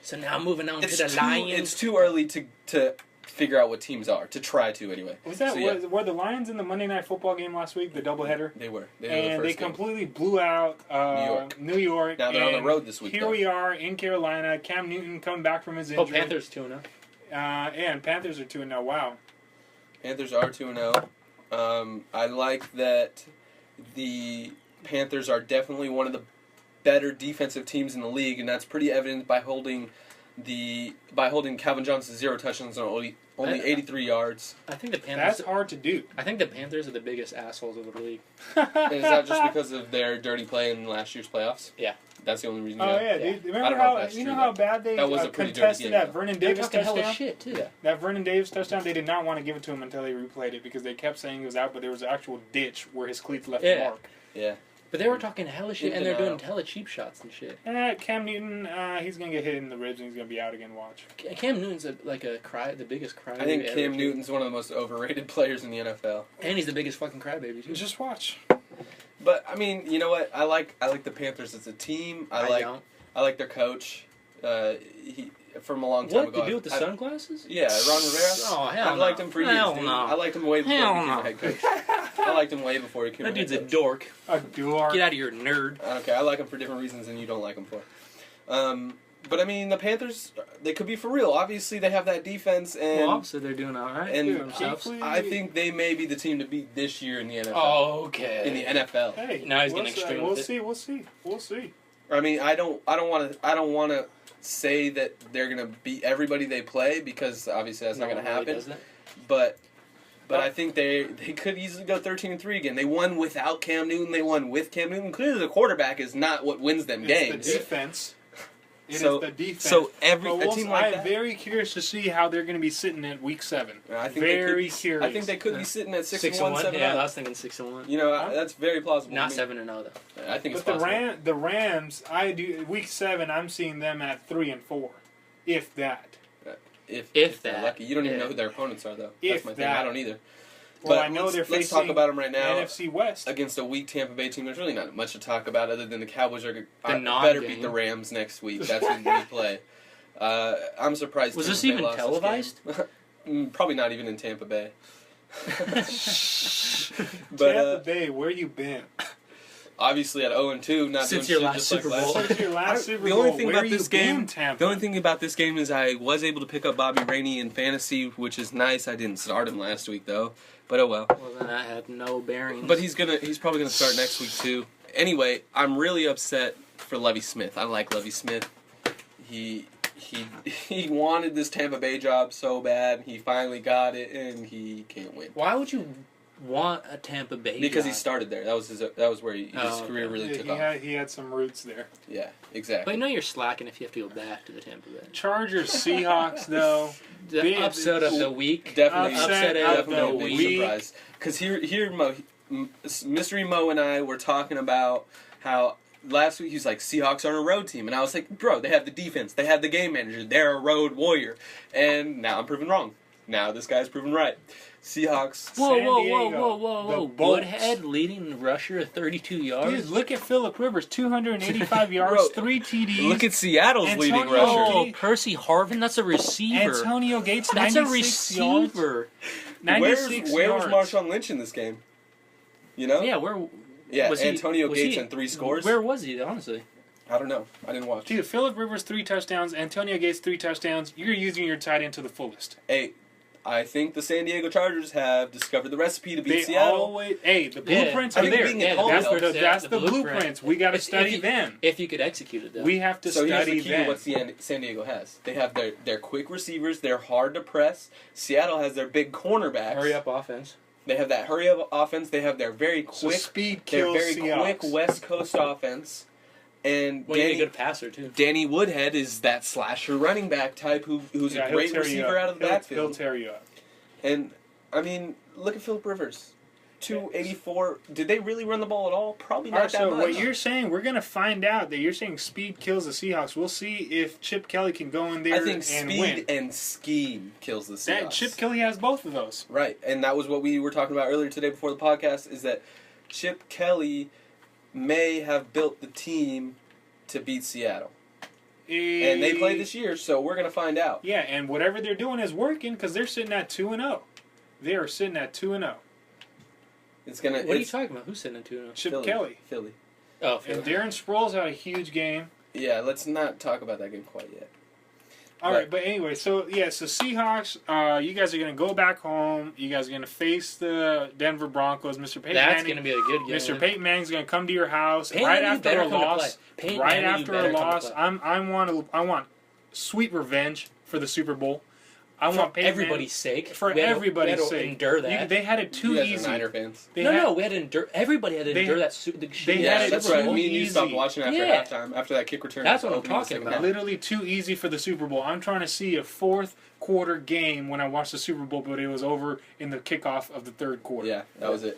So now moving on to the It's Lions. too early to figure out what teams are. To try to anyway. Was that So, yeah, were the Lions in the Monday Night Football game last week? The doubleheader. they were. They And they completely blew out New York. Now they're on the and road this week, Here though. we are in Carolina. Cam Newton coming back from his injury. Panthers 2-0. And Panthers are 2-0. Wow. Panthers are 2-0. I like that the Panthers are definitely one of the better defensive teams in the league, and that's pretty evident by holding Calvin Johnson 0 touchdowns and only 83 yards. I think the Panthers. That's hard to do. I think the Panthers are the biggest assholes of the league. And is that just because of their dirty play in last year's playoffs? Yeah. That's the only reason. Oh yeah, Yeah. dude. I Remember don't know how if that's you true, know how though. bad they That was a pretty dirty contested game, that though. Vernon They're Davis talking hella touchdown? shit, too. Yeah. That Vernon Davis touchdown, they did not want to give it to him until they replayed it because they kept saying it was out, but there was an actual ditch where his cleats left the Yeah. mark. Yeah. But they were talking hella shit, In and they're doing denial. hella cheap shots and shit. Cam Newton, he's gonna get hit in the ribs and he's gonna be out again. Watch. Cam Newton's the biggest crybaby. I think ever, Cam too. Newton's one of the most overrated players in the NFL. And he's the biggest fucking crybaby, too. Just watch. But I mean, you know what? I like the Panthers as a team. I don't. like their coach. He from a long time What, ago. the dude with the sunglasses? Yeah, Ron Rivera. Oh, hell I've liked no. him for years. Hell Dude. no. I liked him way before Hell he became no. a head coach. I liked him way before he became That a head dude's a coach. dork. A door. Get out of here, nerd. Okay, I like him for different reasons than you don't like him for. But I mean, the Panthers, they could be for real. Obviously, they have that defense, and Well, obviously they're doing all right. and for themselves. Keep- I think they may be the team to beat this year in the NFL. Okay. In the NFL. Hey, Now he's we'll getting see. extreme We'll with it. see. We'll see. We'll see. I mean, I don't want to say that they're going to beat everybody they play because obviously that's not going to happen. Doesn't it? But I think they could easily go 13-3 again. They won without Cam Newton. They won with Cam Newton. Clearly, the quarterback is not what wins them games. The defense. It is So- the defense. So a But team like I'm that. very curious to see how they're going to be sitting at week 7. I think Very curious. I think they could be sitting at 6-1, 7-0. Yeah, I was thinking 6-1. You know, that's very plausible. Not to me. 7-0 though. I think it's But possible. the Rams, week 7, I'm seeing them at 3-4, if that. If they're that. lucky. You don't even Yeah. know who their opponents are, though. If That's my thing. that. I don't either. Well, But I know let's they're talk facing about them right now. NFC West. Against a weak Tampa Bay team, there's really not much to talk about other than the Cowboys better non-game. beat the Rams next week. That's when we play. I'm surprised. Was this Tampa Bay even lost televised? game. Probably not even in Tampa Bay. Tampa Bay, where you been? Obviously at 0-2, not Since doing your shit last just Super like Bowl. last Since your last Super The Bowl, only thing where about you this been, game, Tampa? the only thing about this game is I was able to pick up Bobby Rainey in fantasy, which is nice. I didn't start him last week though, but oh well. Well, then I had no bearings. But he's probably gonna start next week too. Anyway, I'm really upset for Lovie Smith. I like Lovie Smith. He wanted this Tampa Bay job so bad. He finally got it, and he can't win. Why would you want a Tampa Bay Because job? he started there. That was where his career really took off. He had some roots there. Yeah, exactly. But you know you're slacking if you have to go back to the Tampa Bay. Chargers, Seahawks, though. The Big- upset of the week. Definitely, Upset of definitely the a big week. surprise. Because here, Mystery Mo and I were talking about how last week he was like, Seahawks are a road team. And I was like, bro, they have the defense. They have the game manager. They're a road warrior. And now I'm proven wrong. Now this guy's proven right. Seahawks. Whoa, San whoa, Diego, whoa. the Bolts. Woodhead leading rusher at 32 yards. Dude, look at Phillip Rivers, 285 yards, Bro, 3 TDs. Look at Seattle's leading Antonio rusher. Oh, Percy Harvin, that's a receiver. Antonio Gates, That's a 96 yards. receiver. 96 Where was yards. Marshawn Lynch in this game? You know? Yeah, where Yeah, was he- Antonio was Gates he- and 3 scores. Where was he, honestly? I don't know. I didn't watch. Dude, Phillip Rivers, 3 touchdowns. Antonio Gates, 3 touchdowns. You're using your tight end to the fullest. Hey, I think the San Diego Chargers have discovered the recipe to beat They Seattle. always, the Yeah. blueprints I are think there. being at home That's helps. that's Yeah, the the blueprint. blueprints. We got to If study you- them. If you could execute it, though. We have to So here's study the key them. to what San Diego has. They have their quick receivers. They're hard to press. Seattle has their big cornerbacks. Hurry up offense. They have that hurry up offense. They have their very So quick, speed their kills very Seahawks. quick West Coast offense. And Well, you need a good passer, too. Danny Woodhead is that slasher running back type who's Yeah, a he'll great tear you receiver up. out of the He'll backfield. tear you up. And I mean, look at Phillip Rivers. 284. Did they really run the ball at all? Probably not All right, that so much. what you're saying, we're going to find out that you're saying speed kills the Seahawks. We'll see if Chip Kelly can go in there I think and speed win. and scheme kills the Seahawks. That Chip Kelly has both of those. Right, and that was what we were talking about earlier today before the podcast, is that Chip Kelly may have built the team to beat Seattle. And they play this year, so we're going to find out. Yeah, and whatever they're doing is working because they're sitting at 2-0. They are sitting at 2-0. It's gonna. What are you talking about? Who's sitting in 2-0? Chip Kelly. Philly. Oh, And Darren Sproles had a huge game. Yeah, let's not talk about that game quite yet. All Right. right, but anyway, so Seahawks, you guys are going to go back home. You guys are going to face the Denver Broncos. Mr. Peyton that's Manning. going to be a good game. Mr. Peyton Manning's going to come to your house Peyton right Manning after better a come to loss. play. Peyton Right Manning after better a come to loss, play. I want sweet revenge for the Super Bowl. I For want Peyton everybody's sake. For We had to- everybody's we had to sake. endure that. They had it too you guys easy. are Niner fans. They no, had- no, we had to endure. Everybody had to They- endure that. The they shit. Yeah, had it that's too right. Me and you easy. stopped watching after Yeah. halftime, after that kick return. That's what I'm opening the talking second about. half. Literally too easy for the Super Bowl. I'm trying to see a fourth quarter game when I watched the Super Bowl, but it was over in the kickoff of the third quarter. Yeah, that was it.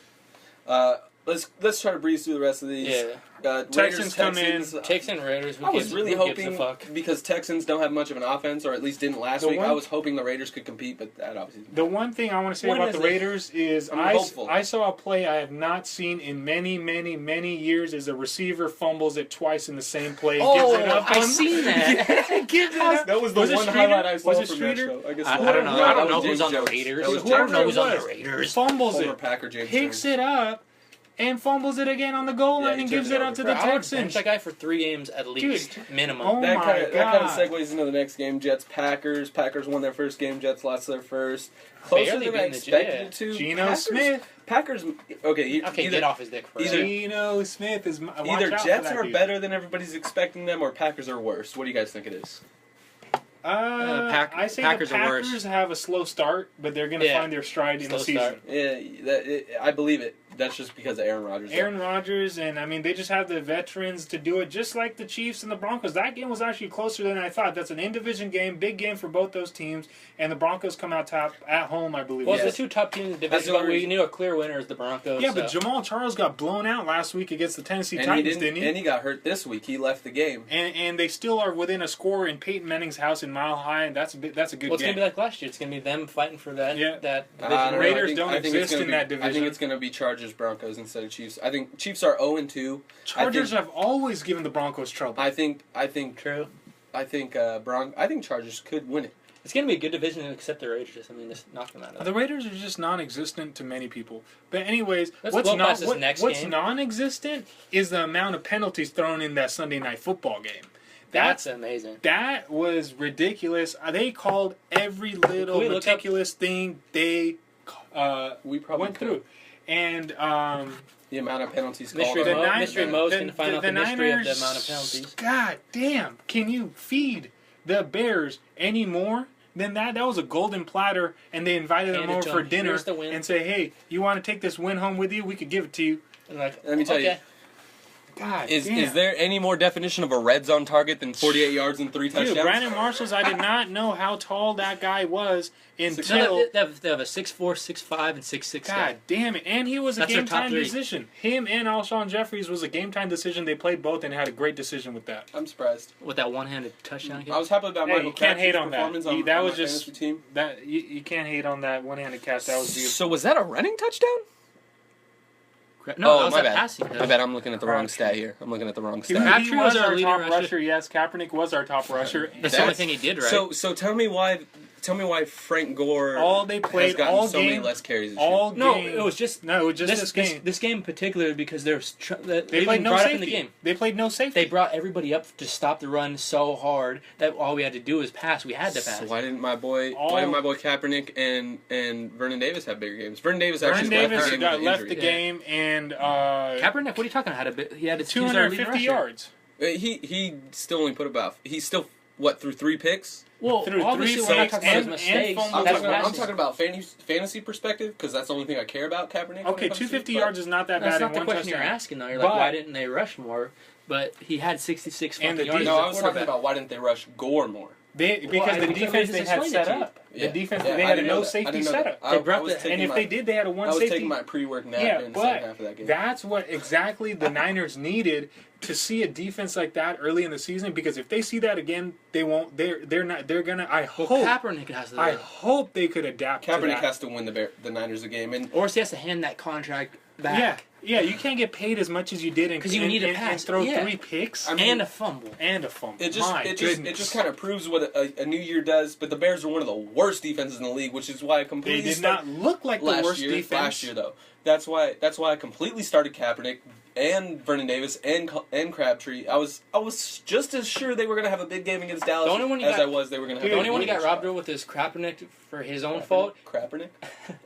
Let's try to breeze through the rest of these. Yeah. Texans come in. Texans Raiders. Who I was gives- really who gives a hoping, fuck? because Texans don't have much of an offense, or at least didn't last The week, one- I was hoping the Raiders could compete, but that obviously The one thing I want to say What about is the it? Raiders is I'm hopeful. I saw a play I have not seen in many, many, many years is a receiver fumbles it twice in the same play and Oh, gives it up. I seen that. Gives it up. that was the Was it one Streeter? highlight I saw Was it from Streeter? that show. I guess I it don't was. know. No, I that don't know was who's James on the Jones. Raiders. That was I don't James know who's on the Jones. Raiders. Fumbles Former it, Packer James picks Jones. it up, and fumbles it again on the goal Yeah, line he and turns gives it it over out to for the us. I would bench Texans. that guy for 3 games at least, minimum. Oh That my kind of God. segues into the next game. Jets Packers. Packers won their first game. Jets lost their first. Closer Barely than I beating the expected it Jets. to. Geno Smith. Packers. Okay, get off his dick for either- Geno Smith is watch either out for Jets that are dude. better than everybody's expecting them, or Packers are worse. What do you guys think it is? I say Packers the are worse. Packers have a slow start, but they're going to find their stride in the Slow season. start. Yeah, I believe it. That's just because of Aaron Rodgers. Aaron Rodgers, and I mean, they just have the veterans to do it, just like the Chiefs and the Broncos. That game was actually closer than I thought. That's an in-division game, big game for both those teams, and the Broncos come out top at home, I believe. Well, Yes. it's the two top teams in the That's division, the but we reason. knew a clear winner is the Broncos. Yeah, but so. Jamal Charles got blown out last week against the Tennessee and Titans, he didn't he? And he got hurt this week. He left the game. And they still are within a score in Peyton Manning's house in Mile High, and that's a good Well, it's game. going to be like last year. It's going to be them fighting for that. Yeah. That I division. don't know. Raiders I think- don't I think it's exist gonna in be- that I think division. it's going to be Chargers Broncos instead of Chiefs. I think Chiefs are 0-2. Chargers have always given the Broncos trouble. I think True. Chargers could win it. It's going to be a good division except the Raiders. I mean, just knock them out of The it. Raiders are just non-existent to many people. But anyways, Let's what's go past this next what's game. non-existent is the amount of penalties thrown in that Sunday Night Football game. That's amazing. That was ridiculous. They called every little Can we look up- meticulous thing they We probably went could. through. And The amount of penalties Mystery called. Mo- on- Mystery Mo's going to find out the mystery of the amount of penalties. God damn! Can you feed the Bears any more than that? That was a golden platter, and they invited them Hand it over to for 'em. dinner Here's the win. and say, "Hey, you want to take this win home with you? We could give it to you." And like, Let me tell you. okay. God Is damn. there any more definition of a red zone target than 48 yards and 3 touchdowns? Dude, Brandon Marshall's, I did not know how tall that guy was until. No, they have a 6'4", 6'5", and 6'6" God guy. damn it. And he was a That's their game top time three. decision. Him and Alshon Jeffries was a game time decision. They played both and had a great decision with that. I'm surprised. With that one-handed touchdown kick. I was happy about Hey, Michael you can't hate Crabtree's on that. performance on, That on was my just- fantasy team. That you can't hate on that one-handed catch. That was beautiful. So was that a running touchdown? No, that oh, was my a bad. passing. My bad. I'm looking at the wrong stat here. I'm looking at the wrong He stat. Crabtree was was our our leading top rusher. rusher. Yes, Kaepernick was our top rusher. That's the only thing he did right. So tell me why Frank Gore All they played has gotten all so many game. less carries this All no, game. it was just this game. This game in particular because they They played no brought safety. up in the game. They played no safety. They brought everybody up to stop the run so hard that all we had to do was pass. We had to pass. So why didn't my boy Kaepernick and Vernon Davis have bigger games? Vernon Davis actually Vernon Davis left the game with left injury. the game and Kaepernick, what are you talking about? He had a 250 yards. He still only put about threw 3 picks? Well, Through obviously three we're not talking about his and mistakes. fumbles. I'm talking about fantasy perspective because that's the only thing I care about Kaepernick. when it Okay, comes to, 250 but- yards is not that That's bad not in the one question touchdown. you're asking though. You're But- like, why didn't they rush more? But he had 66 And fucking the yards. defense- No, as a I was talking quarterback. about why didn't they rush Gore more? Because Well, the I defense just they had explained set it to you. up. The defense they I had a didn't know no that. I safety didn't know setup. that. They brought I was the- taking And if my- they did, they had a one I was safety. taking my pre-work nap Yeah, in the second half of but that game. that's what exactly the Niners needed to see a defense like that early in the season. Because if they see that again, they won't. They're not. They're gonna. I Well, hope. Kaepernick has to. I hope they could adapt to Kaepernick that. has to win the Niners a game, and Or he has to hand that contract back. Yeah. You can't get paid as much as you did, 'Cause you need to and pass. throw Yeah. 3 picks I mean, And a fumble. and a fumble. it just My it goodness. just kind of proves what a new year does. But the Bears are one of the worst defenses in the league, which is why I They completely did not look like the worst defense. Last year though, that's why I completely started Kaepernick and Vernon Davis and Crabtree. I was just as sure they were going to have a big game against Dallas The only one you as got- I was they were going to have. Dude, The a only one he got winning robbed shot. of with is Kaepernick for his own fault. Kaepernick.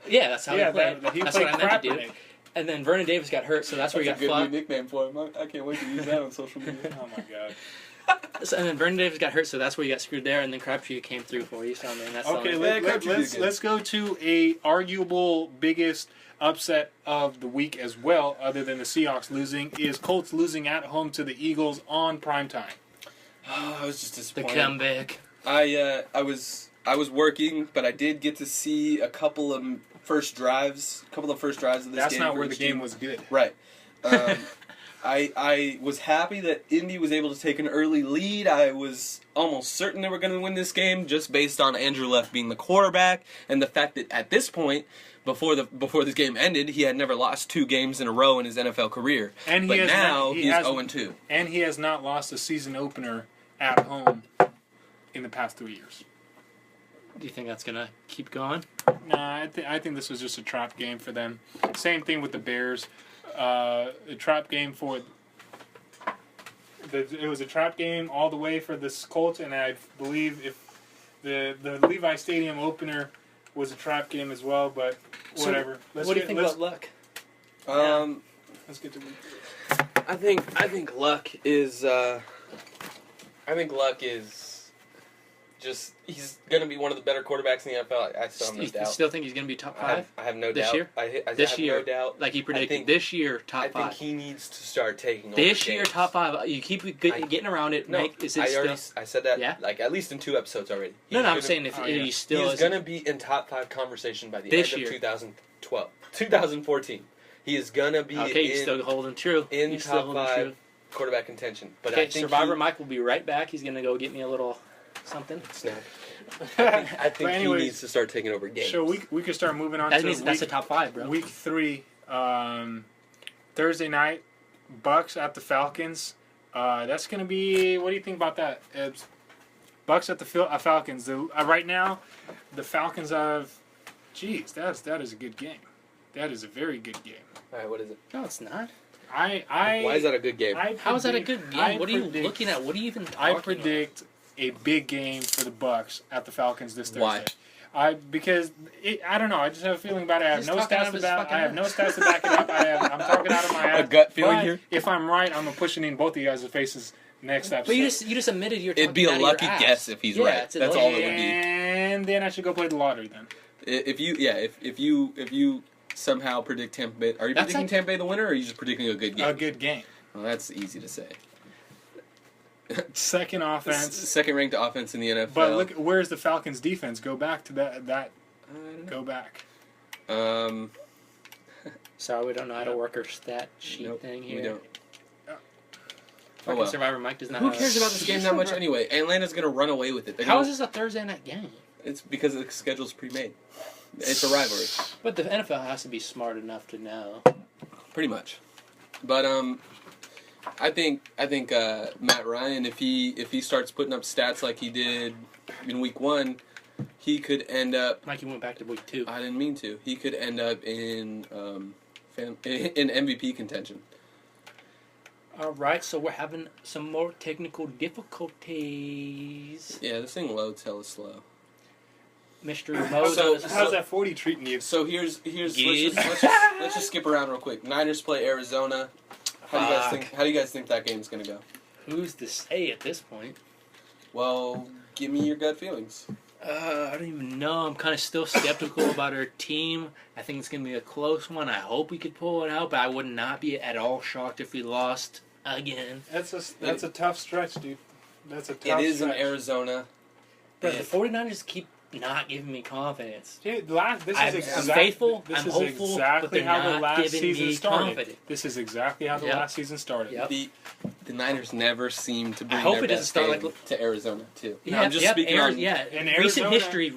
Yeah, that's how Yeah, he played. he That's played what I meant to do. Kaepernick. And then Vernon Davis got hurt, so that's where That's he a got good fucked. new nickname for him. I can't wait to use that on social media. Oh my god. And then Vernon Davis got hurt, so that's where you got screwed there. And then Crabtree came through for you. So I mean, that's the Okay, only- Yeah, Crabtree did good. let's go to a arguable biggest upset of the week as well, other than the Seahawks losing, is Colts losing at home to the Eagles on primetime. Oh, I was just the disappointed. comeback. I was working, but I did get to see a couple of first drives of this That's game. not for where the each team. game was good. Right. I was happy that Indy was able to take an early lead. I was almost certain they were going to win this game just based on Andrew Luck being the quarterback and the fact that at this point, before this game ended, he had never lost 2 games in a row in his NFL career. And but he has now not- he he's has- 0-2. And he has not lost a season opener at home in the past 3 years. Do you think that's gonna keep going? Nah, I think this was just a trap game for them. Same thing with the Bears. A trap game for it was a trap game all the way for the Colts, and I believe if the Levi Stadium opener was a trap game as well, but whatever. What do you think about Luck? Let's get to week 3. I think Luck is. Just he's going to be one of the better quarterbacks in the NFL. I still have no doubt. You still think he's going to be top 5? I have no this doubt. Year? I this have year, no doubt. like he predicted, this year top 5. I think he needs to start taking over this year games. top 5. You keep getting around it. No, is it I said that yeah? like at least in 2 episodes already. I'm saying if he still he's going to be in top 5 conversation by the end of 2014. He is going to be you're still holding true. In top 5 quarterback contention. But okay, I think Survivor Mike will be right back. He's going to go get me a little something. Snack. I think anyways, he needs to start taking over games. So we could start moving on that means that's the top 5, bro. Week 3, Thursday night, Bucks at the Falcons. That's going to be, what do you think about that, Ebbs? Bucks at the Falcons. Right now, the Falcons have, that is a good game. That is a very good game. All right, what is it? No, it's not. Why is that a good game? How is that a good game? What are you looking at? What are you even talking about? I predict a big game for the Bucks at the Falcons this Thursday. Why? Because I don't know. I just have a feeling about it. I have no stats to back it up. I'm talking out of my ass. A gut feeling here. If I'm right, I'm gonna push it in both of you guys' faces next episode. But you just admitted you're talking It'd be a lucky guess if he's right. That's all it would be. And then I should go play the lottery then. If you somehow predict Tampa Bay, are you predicting Tampa Bay the winner, or are you just predicting a good game? A good game. Well, that's easy to say. Second offense. Second ranked offense in the NFL. But look, where's the Falcons defense? Go back to that. Go back. Sorry, we don't know how to work our stat sheet thing here. We don't. Fucking Survivor Mike does not. Who cares about this game that much anyway? Atlanta's going to run away with it. How is this a Thursday night game? It's because the schedule's pre-made. It's a rivalry. But the NFL has to be smart enough to know. Pretty much. But I think Matt Ryan, if he starts putting up stats like he did in week 1, he could end up. Mikey went back to week 2. I didn't mean to. He could end up in MVP contention. All right, so we're having some more technical difficulties. Yeah, this thing loads hella slow. Mystery mode. How's that 40 treating you? So here's let's just skip around real quick. Niners play Arizona. How do you guys think that game's gonna go? Who's to say at this point? Well, give me your gut feelings. I don't even know. I'm kind of still skeptical about our team. I think it's going to be a close one. I hope we could pull it out, but I would not be at all shocked if we lost again. That's a tough stretch, dude. That's a tough stretch. It is in Arizona. But the 49ers keep not giving me confidence. Dude, I'm faithful, I'm hopeful, but they're not giving me confidence. This is exactly how the last season started. Yep. The Niners never seem to bring their best game to Arizona, too. Yeah, I'm just speaking on... in recent history,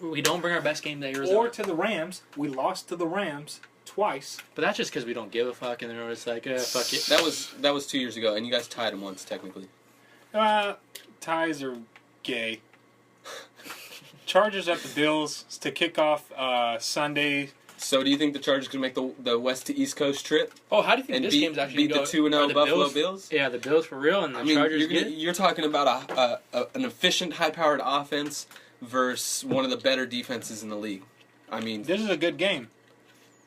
we don't bring our best game to Arizona. Or to the Rams. We lost to the Rams twice. But that's just because we don't give a fuck, and they're just like, fuck it. That was 2 years ago, and you guys tied them once, technically. Ties are gay. Chargers at the Bills to kick off Sunday. So do you think the Chargers can make the west to east coast trip? Oh, how do you think this game's actually going to beat the 2-0 Buffalo Bills? Yeah, the Bills for real, and the Chargers you're talking about an efficient, high-powered offense versus one of the better defenses in the league. I mean, this is a good game.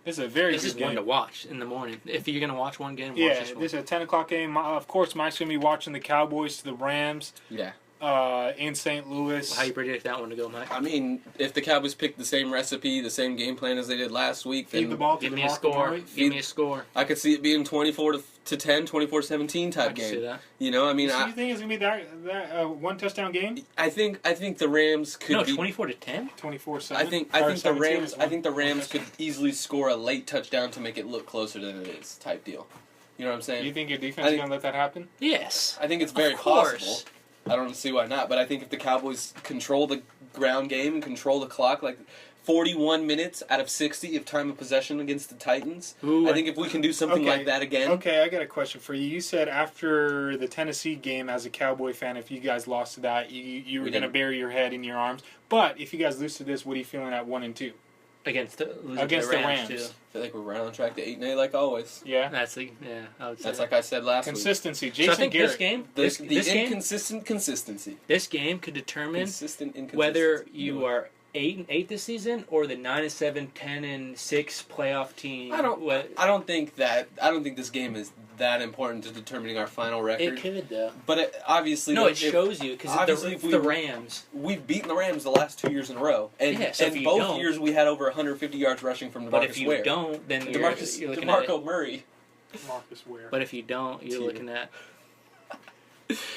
This is a very good game. This is one to watch in the morning. If you're going to watch one game, watch this one. This is a 10 o'clock game. Of course, Mike's going to be watching the Cowboys to the Rams. Yeah. In St. Louis. How you predict that one to go, Mike? I mean, if the Cowboys pick the same recipe, the same game plan as they did last week, then give the ball to give me a score. Give me a score. I could see it being 24-10, 24-17 type game. See that. You know, I mean, you think it's gonna be that one touchdown game? I think the Rams could. No, 24-10. 24-7. I think the Rams could easily score a late touchdown to make it look closer than it is, type deal. You know what I'm saying? You think your defense is gonna let that happen? Yes. I think it's very possible. I don't see why not, but I think if the Cowboys control the ground game and control the clock, like 41 minutes out of 60 of time of possession against the Titans, I think if we can do something like that again. Okay, I got a question for you. You said after the Tennessee game, as a Cowboy fan, if you guys lost to that, you were going to bury your head in your arms. But if you guys lose to this, what are you feeling at 1-2? Against the Rams. Too. I feel like we're right on track to 8-8 like always. Yeah. I would say that's like I said last week. Consistency. Jason Garrett. This game, the inconsistent consistency. This game could determine whether you are 8-8 this season, or the 9-7, 10-6 playoff team? I don't think this game is that important to determining our final record. It could though. But it shows you because the Rams. We've beaten the Rams the last 2 years in a row, and both years we had over 150 yards rushing from DeMarcus Ware. But if you don't, then you're looking at DeMarco Murray. Marcus Ware. But if you don't, you're looking at.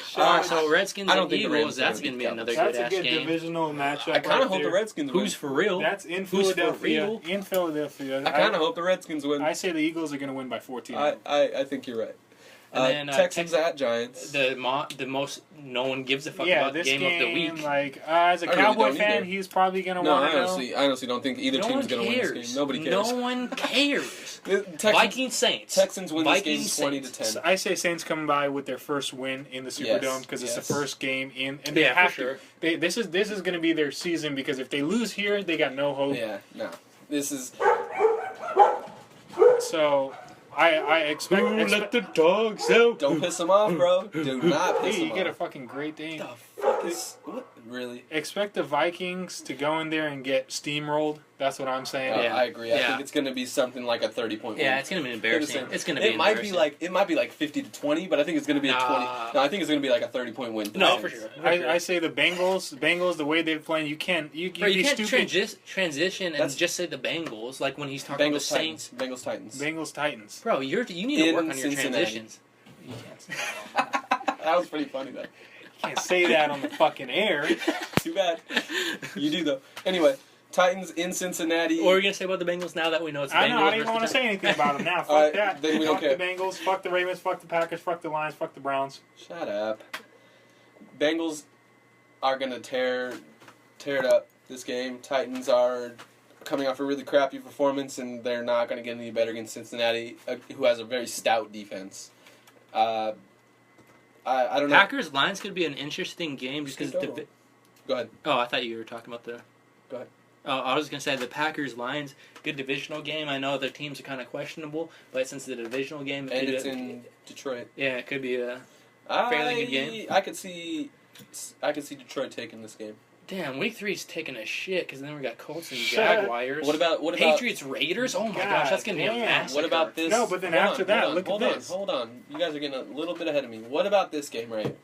So Redskins and Eagles, that's going to be another good-ass game. That's a good divisional matchup. I kind of hope the Redskins win. Who's for real? That's in Who's Philadelphia. for real? In Philadelphia. I kind of hope the Redskins win. I say the Eagles are going to win by 14. I think you're right. And then, Texans at Giants. The most no one gives a fuck about this game of the week. Like, as a Cowboy fan, he's probably going to want to know. I honestly don't think either team's going to win this game. Nobody cares. No one cares. Vikings Saints. Texans win this game 20-10. So I say Saints come by with their first win in the Superdome because it's the first game in, and they have to. This is going to be their season because if they lose here, they got no hope. Yeah, no. This is. So. I expect. Let the dogs out. Don't piss them off, bro. Do not piss them off. You get a fucking great day. The fuck is what? Really? Expect the Vikings to go in there and get steamrolled. That's what I'm saying. Yeah, I agree. I think it's going to be something like a 30-point win. Yeah, it's going to be embarrassing. It's going to be. It might be like 50-20, but I think it's going to be a 20. No, I think it's going to be like a 30-point win. No, for sure. I say the Bengals, the way they're playing, you can't transition and just say the Bengals like when he's talking about the Saints. Bengals Titans. Bengals Titans. Bro, you need to work on your transitions. That was pretty funny though. Can't say that on the fucking air. Too bad. You do though. Anyway, Titans in Cincinnati. What are we gonna say about the Bengals now that we know it's the Bengals? I know. I don't even want to say anything about them now. Fuck that. Then we don't care. Fuck the Bengals. Fuck the Ravens. Fuck the Packers. Fuck the Lions. Fuck the Browns. Shut up. Bengals are gonna tear it up this game. Titans are coming off a really crappy performance, and they're not gonna get any better against Cincinnati, who has a very stout defense. I don't know. Packers Lions could be an interesting game just because. Go ahead. Oh, I thought you were talking about the. Go ahead. Oh, I was gonna say the Packers Lions, good divisional game. I know their teams are kind of questionable, but since it's a divisional game, and it's in Detroit. Yeah, it could be a fairly good game. I could see Detroit taking this game. Damn, week 3's taking a shit because then we got Colts and Jaguars. What about Patriots Raiders? Oh my gosh, that's gonna be a massacre. What about this? No, but then after that, look at this. Hold on. You guys are getting a little bit ahead of me. What about this game, right?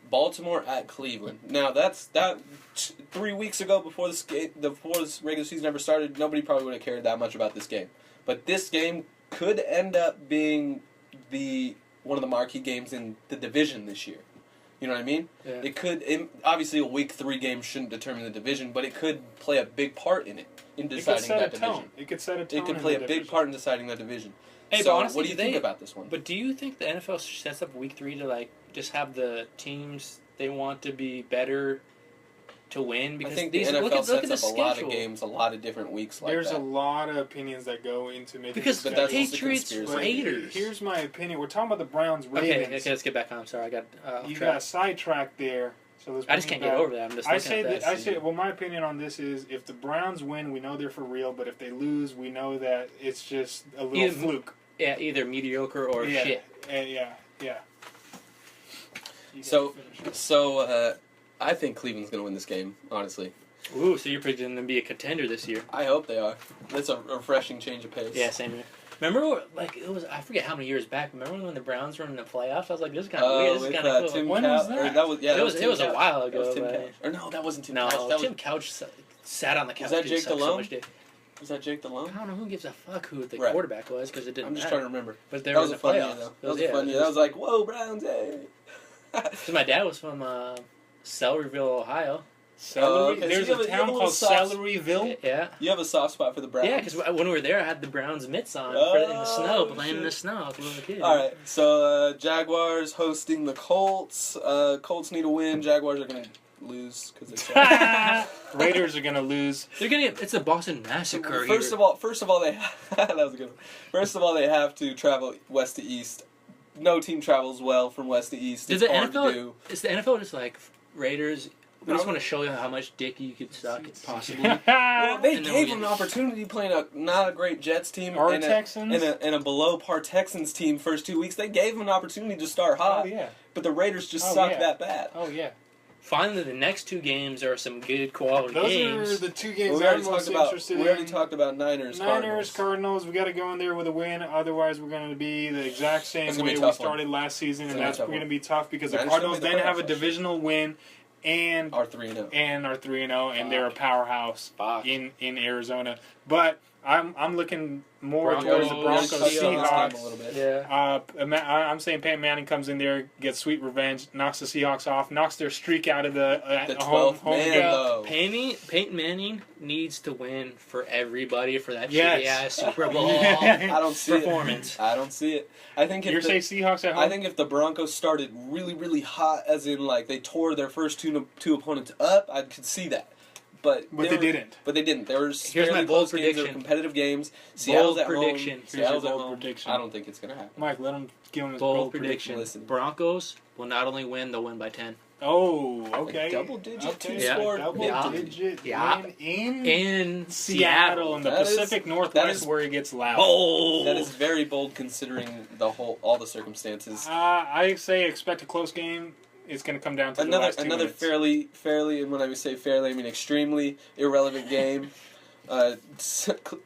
Baltimore at Cleveland. Now that 3 weeks ago before this regular season ever started, nobody probably would have cared that much about this game. But this game could end up being one of the marquee games in the division this year. You know what I mean? Yeah. It could. Obviously, a week 3 game shouldn't determine the division, but it could play a big part in deciding that division. It could set a tone. It could play a big part in deciding that division. Hey, so, but honestly, what do you think about this one? But do you think the NFL sets up week 3 to just have the teams they want to be better to win? Because I think the NFL look at sets the up a lot of schedule. games, a lot of different weeks like There's that. a lot of opinions that go into making because the the that's Patriots also Raiders. Here's my opinion. We're talking about the Browns Ravens. Okay, let's get back on. I'm sorry, I got You got sidetracked there. So let's I just can't get over that. I'm just looking at that. Well, my opinion on this is if the Browns win, we know they're for real. But if they lose, we know that it's just a little fluke. Yeah, either mediocre or shit. Yeah. So I think Cleveland's going to win this game, honestly. Ooh, so you're predicting them to be a contender this year? I hope they are. That's a refreshing change of pace. Yeah, same here. Remember, it was, I forget how many years back, remember when the Browns were in the playoffs? I was like, this is kind of weird, this is kind of cool. When was that? It was a while ago. Or no, that wasn't Tim Couch. Couch. Tim Couch sat on the couch. Was that Jake Delhomme? So was that Jake Delhomme? I don't know who gives a fuck who the quarterback was, because it didn't I'm just matter. trying to remember. But there that was a fun year, playoffs. though. That was a fun year. That was like, whoa, Browns, hey. Because my dad was from Celeryville, Ohio. There's a town called Celeryville. Yeah. You have a soft spot for the Browns. Yeah, because when we were there, I had the Browns mitts on in the snow, playing in the snow as a little kid. All right, so Jaguars hosting the Colts. Colts need a win. Jaguars are going to lose because they suck. Raiders are going to lose. It's a Boston Massacre. First of all, they that was a good one. First of all, they have to travel west to east. No team travels well from west to east. Is the NFL just like Raiders? We just want to show you how much dick you could suck, possibly. Well, they gave them an opportunity playing not a great Jets team and a below par Texans team first 2 weeks. They gave them an opportunity to start hot. Oh, yeah. But the Raiders just suck that bad. Oh, yeah. finally the next 2 games are some good quality Those games. are the 2 Well, games we I'm already most talked about. interested We already in. talked about Niners. Cardinals. We got to go in there with a win. Otherwise, we're going to be the exact same It's gonna way be a we tough one. started last season, It's and gonna be a that's tough going to one. be tough because the Niners Cardinals still made the then have a playoffs. divisional win and Are 3-0. are 3-0, and they're a powerhouse Fuck. in Arizona. But I'm looking more Broncos, towards the We already Broncos touched on this game Seahawks. a little bit. Yeah. I'm saying Peyton Manning comes in there, gets sweet revenge, knocks the Seahawks off, knocks their streak out of the home 12th man, game. though. Peyton Manning needs to win for everybody for that Yes. shitty ass Super Bowl I don't see performance. it. I don't see it. I think if You're saying Seahawks at home? I think if the Broncos started really, really hot, as in like they tore their first two opponents up, I could see that. But they didn't. But they didn't. There were Here's fairly my bold close games. There were prediction. competitive games. Seattle's at prediction. home. Here's Seattle's your at bold home. prediction. I don't think it's gonna happen. Mike, let him give him his Bold prediction. Listen. Broncos will not only win, they'll win by 10. Oh, okay. Like double-digit Okay. two-score. Double-digit Yeah. win in In Seattle in the That is- Pacific that Northwest is where it gets loud. bold. That is very bold considering all the circumstances. I say expect a close game. It's going to come down to the last 2 Another minutes. fairly, and when I say fairly, I mean extremely irrelevant game.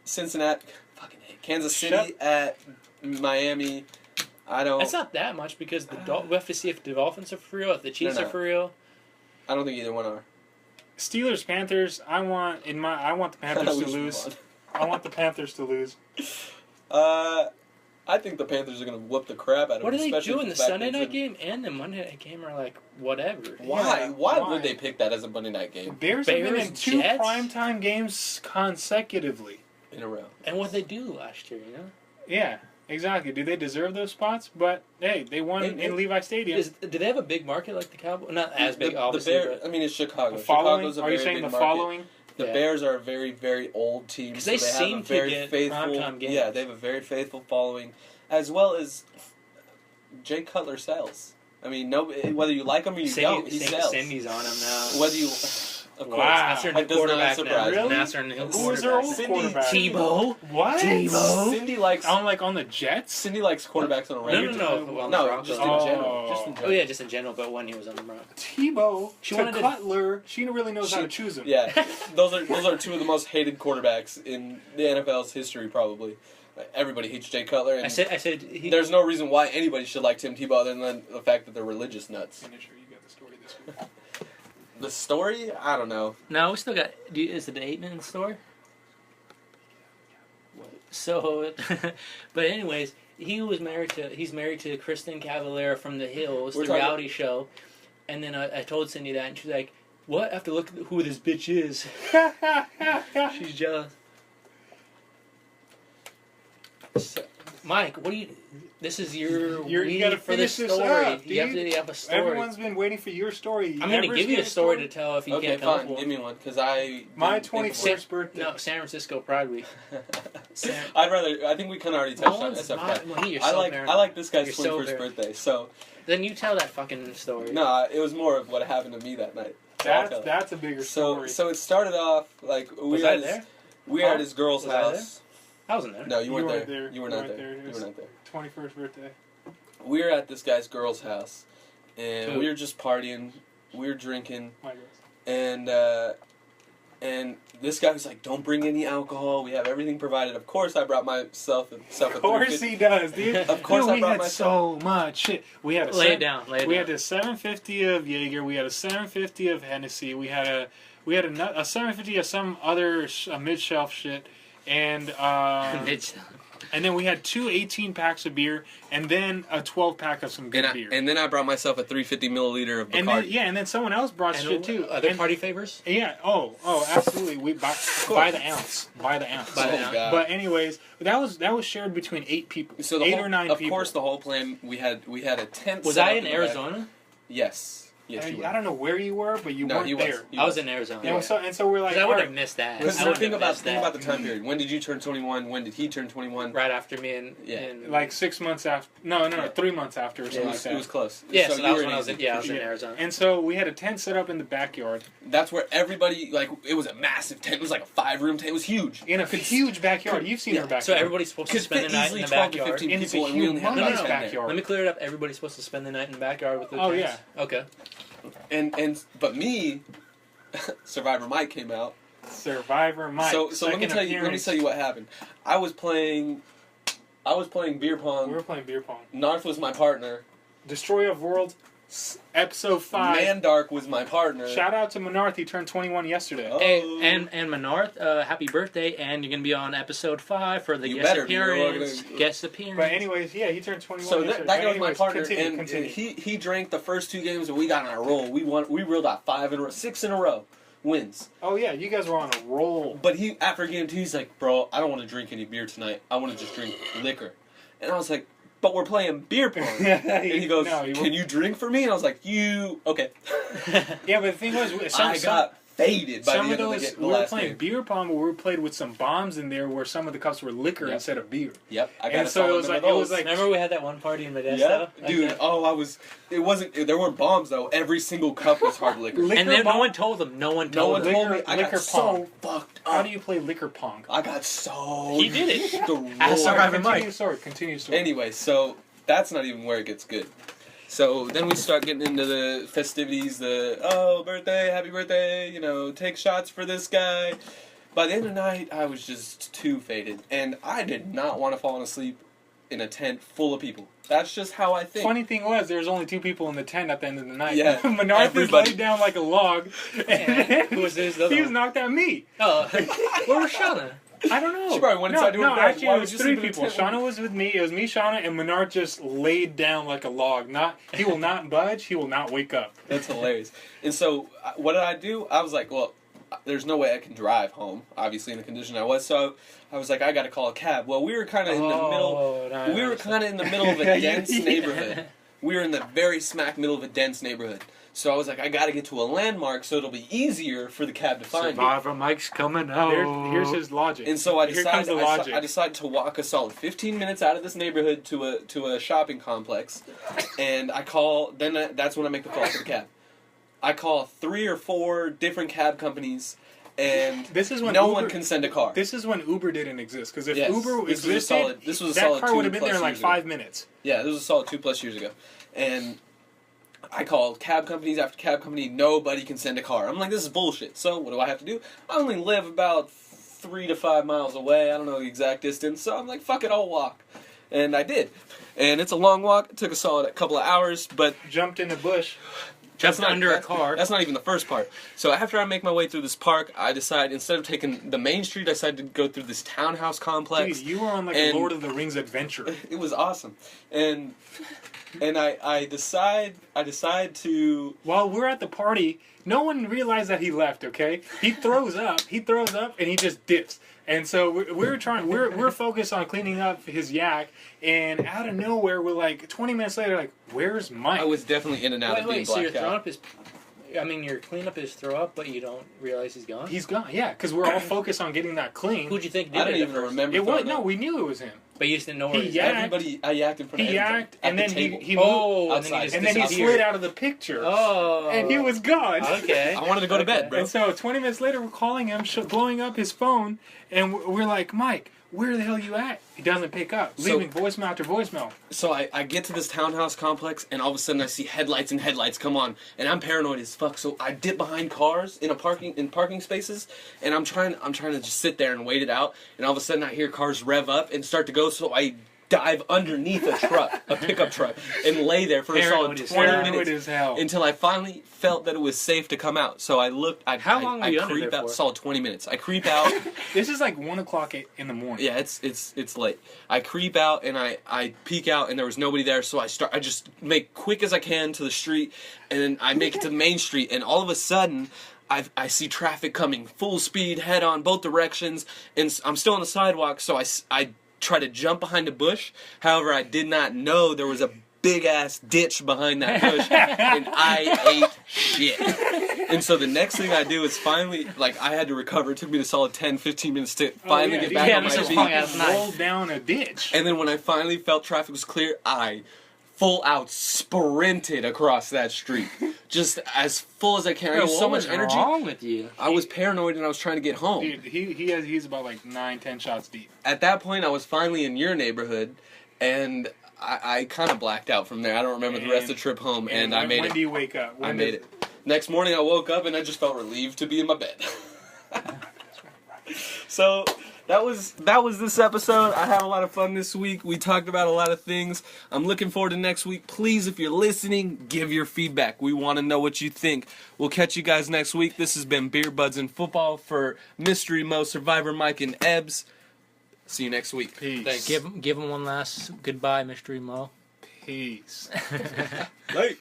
Cincinnati, fucking hate Kansas City at Miami. I don't. That's not that much because we have to see if the Dolphins are for real, if the Chiefs They're are not. for real. I don't think either one are. Steelers Panthers. I want the Panthers to Which lose. one? I want the Panthers to lose. I think the Panthers are going to whoop the crap out of What them. do they especially do if in the Vikings Sunday night win. game and the Monday night game are like whatever? Why? Yeah, Why why? would they pick that as a Monday night game Bears have been Bears, in 2 Jets? primetime games consecutively. in a row? And what they do last year, you know? Yeah, exactly. Do they deserve those spots? But hey, they won in Levi Stadium. Do they have a big market like the Cowboys? Not as big, the obviously. Bear, but I mean, it's Chicago. The following? Chicago's a Are you very saying big the market. following? The Yeah. Bears are a very, very old team. 'Cause so they have seem a to very get faithful. primetime games. Yeah, they have a very faithful following, as well as Jay Cutler sells. I mean, whether you like him or you don't, he sells. Cindy's on him now. Whether you, of course, Wow. That's their new That does not quarterback now. surprise me. Really? That's their new Who was their old quarterback. quarterback? Tebow. What? Tebow? Cindy likes. On like on the Jets? Cindy likes quarterbacks on a No, regular. on the No, Broncos. just in Oh. general. Just in Oh general. yeah, just in general, but when he was on the Broncos. Tebow She to wanted to- Cutler. She really knows how to choose him. Yeah, those are two of the most hated quarterbacks in the NFL's history, probably. Everybody hates Jay Cutler, and I said he. there's no reason why anybody should like Tim Tebow other than the fact that they're religious nuts. Finisher, you got the story this week. The story, I don't know. No, we still got. Is it the 8-minute story? So, but anyways, he's married to Kristen Cavallari from The Hills, We're the talking- reality show. And then I told Cindy that, and she's like, "What? I have to look at who this bitch is." She's jealous. So, Mike, what do you? This is your You lead gotta for the finish this story. up, You have dude. to have a story. Everyone's been waiting for your story. I'm going to give you a story to tell if you Okay, can't come up fine, with give one. me one, because I... My didn't think of 21st birthday. No, San Francisco Pride Week. one. I think we kind of already touched on this. Well, you're I so like paranoid. I like this guy's You're so 21st paranoid. birthday, so... Then you tell that fucking story. No, it was more of what happened to me that night. So I'll tell it. That's a bigger So story. so it started off, like, we Was were I at his- there? we were at his girl's Was I there? house. I wasn't there. No, you weren't weren't there. there. You were You not weren't there. there. It You was- were not there. 21st birthday. We were at this guy's girl's house, and Who? we were just partying. We were drinking, My girls. and this guy was like, "Don't bring any alcohol. We have everything provided." Of course, I brought myself a Of course 350. he does, dude. Of course Dude, I we brought had myself. so much shit. We had a Lay it down. Lay it We down. had a 750 of Jaeger. We had a 750 of Hennessy. We had a 750 of some other mid shelf shit, and and then we had two 18 packs of beer, and then a 12 pack of some good beer. And then I brought myself a 350 milliliter of Bacardi. And then someone else brought shit too. Other And- party favors? Yeah. Oh, absolutely. We by the ounce. By the ounce. By the Oh, ounce. God. But anyways, that was shared between 8 people. So the 8 whole, or 9 of people. course, the whole plan we had a tent. Was set I up in the back. Arizona? Yes. Yes, you were. I don't know where you were, but you No, weren't he was. there. He I was in Arizona. And so we're like, Because I would all have right, missed that. Because I wouldn't think have about missed that. the time period. When did you turn 21? When did he turn 21? Right after me and... Yeah. and like 6 months after. No, Yeah. 3 months after or It something was, like that. it was close. Yeah, so you that was were when I was in, easy. yeah, I was in Yeah. Arizona. And so we had a tent set up in the backyard That's where everybody, like, it was a massive tent. It was like a 5-room tent. It was huge. in a huge backyard. You've seen yeah. our backyard. So everybody's supposed to Could spend fit the night in easily the 12 to backyard. 15 And it's a people, and we only had humongous about No, no, 10 there. backyard. Let me clear it up. Everybody's supposed to spend the night in the backyard with the Oh, tents. yeah. Okay. But me, Survivor Mike came out. Survivor Mike. So let me tell you what happened. I was playing beer pong. We were playing beer pong. Narth was my partner. Destroyer of Worlds, episode 5. Mandark was my partner. Shout out to Menarth. He turned 21 yesterday. Oh. Hey, and Menarth, happy birthday! And you're gonna be on episode 5 for the You guest better be, appearance. or Guest appearance. But anyways, yeah, he turned 21 So yesterday. that guy was my Anyways, partner, continue. he drank the first 2 games and we got on a roll. We reeled out 6 in a row wins. Oh yeah, you guys were on a roll. But after game 2, he's like, bro, I don't want to drink any beer tonight. I want to just drink liquor. And I was like, but we're playing beer pong. And he goes, can you drink for me? And I was like, okay. Yeah, but the thing was, I got faded by some the of end those, of the we were last playing game. beer pong, but we were played with some bombs in there where some of the cups were liquor Yep. instead of beer. Yep, I got And so it was like, Remember we had that one party in Modesto? yeah, dude. Oh, there weren't bombs though. Every single cup was hard liquor. And then no one told them. No one told them. told me. I liquor got pong. so fucked up. How do you play liquor pong? I got so. He did it. destroyed. Ask Survivor Mike. Continue story. Anyway, so that's not even where it gets good. So then we start getting into the festivities, birthday, happy birthday, take shots for this guy. By the end of the night, I was just too faded. And I did not want to fall asleep in a tent full of people. That's just how I think. Funny thing was, there was only 2 people in the tent at the end of the night. Yeah, Menarth was everybody. laid down like a log. Who was this? He was knocked out me. Oh, where was Shauna? I don't know. She probably went inside doing No, that. actually, Why it would was you 3 sleep in a people. tent? Shauna was with me. It was me, Shauna, and Menard just laid down like a log. He will not budge. He will not wake up. That's hilarious. And so, what did I do? I was like, well, there's no way I can drive home, obviously, in the condition I was. So I was like, I got to call a cab. Well, we were kind of in the middle. We were kind of in the middle of a dense neighborhood. We were in the very smack middle of a dense neighborhood. So I was like, I got to get to a landmark so it'll be easier for the cab to find me. Survivor Mike's coming out. Here's his logic. And so I Here comes decided, the logic. I decided to walk a solid 15 minutes out of this neighborhood to a shopping complex, and I call. That's when I make the call for the cab. I call 3 or 4 different cab companies, and This is when no Uber- one can send a car. This is when Uber didn't exist. Because if Yes, Uber this was a existed, solid- this was a that solid car would have been 2+ there in like years ago. 5 minutes. Yeah, this was a solid 2+ years ago, and I called cab companies after cab company. Nobody can send a car. I'm like, this is bullshit. So what do I have to do? I only live about 3 to 5 miles away. I don't know the exact distance. So I'm like, fuck it, I'll walk. And I did. And it's a long walk. It took a solid couple of hours, but Jumped in the bush. Jumped under a car. That's not even the first part. So after I make my way through this park, I decide, instead of taking the main street, I decided to go through this townhouse complex. Dude, you were on like And- a Lord of the Rings adventure. It was awesome. And I decide to... While we're at the party, no one realized that he left. Okay, he throws up, and he just dips. And so we're focused on cleaning up his yak, and out of nowhere, we're like 20 minutes later, like, where's Mike? I was definitely in and out of being Wait, so you're blacked throwing out. up his... I mean, you're cleaning up his throw up, but you don't realize he's gone? He's gone. Yeah, because we're all focused on getting that clean. Who'd you think did I it didn't at even first? remember. It was throwing up. we knew it was him. But you just didn't know where He he was. Everybody, I yacked in front of He everybody. yacked, At and the then table. he moved, Oh, and then outside. he just and then he disappeared. slid out of the picture, Oh. and he was gone. Okay. I wanted to go to bed, bro. And so 20 minutes later, we're calling him, blowing up his phone, and we're like, Mike, where the hell you at? He doesn't pick up, leaving voicemail after voicemail. So I get to this townhouse complex, and all of a sudden I see headlights and headlights come on, and I'm paranoid as fuck. So I dip behind cars in parking spaces, and I'm trying to just sit there and wait it out. And all of a sudden I hear cars rev up and start to go. So I dive underneath a pickup truck, and lay there for a solid 20 Paranoid minutes as hell. until I finally felt that it was safe to come out. So I looked. How long were you under creep there out. for? Solid 20 minutes. I creep out. This is like 1 o'clock in the morning. Yeah, it's late. I creep out and I peek out and there was nobody there, so I just make quick as I can to the street, and then I make it to the main street, and all of a sudden I see traffic coming full speed, head on, both directions, and I'm still on the sidewalk, so I try to jump behind a bush. However, I did not know there was a big ass ditch behind that bush, and I ate shit. And so the next thing I do is finally, like, I had to recover. It took me a solid 10-15 minutes to finally get back on my this is feet. long ass night. Rolled down a ditch. And then when I finally felt traffic was clear, I full out sprinted across that street. Just as full as I can. I used so much energy. What's wrong with you? I was paranoid and I was trying to get home. Dude, he's about like 9-10 shots deep. At that point, I was finally in your neighborhood, and I kind of blacked out from there. I don't remember the rest of the trip home, and I made it. When do you wake up? I made it. Next morning, I woke up and I just felt relieved to be in my bed. So that was this episode. I had a lot of fun this week. We talked about a lot of things. I'm looking forward to next week. Please, if you're listening, give your feedback. We want to know what you think. We'll catch you guys next week. This has been Beer Buds and Football for Mystery Mo, Survivor Mike, and Ebbs. See you next week. Peace. Thanks. Give him one last goodbye, Mystery Mo. Peace. Bye.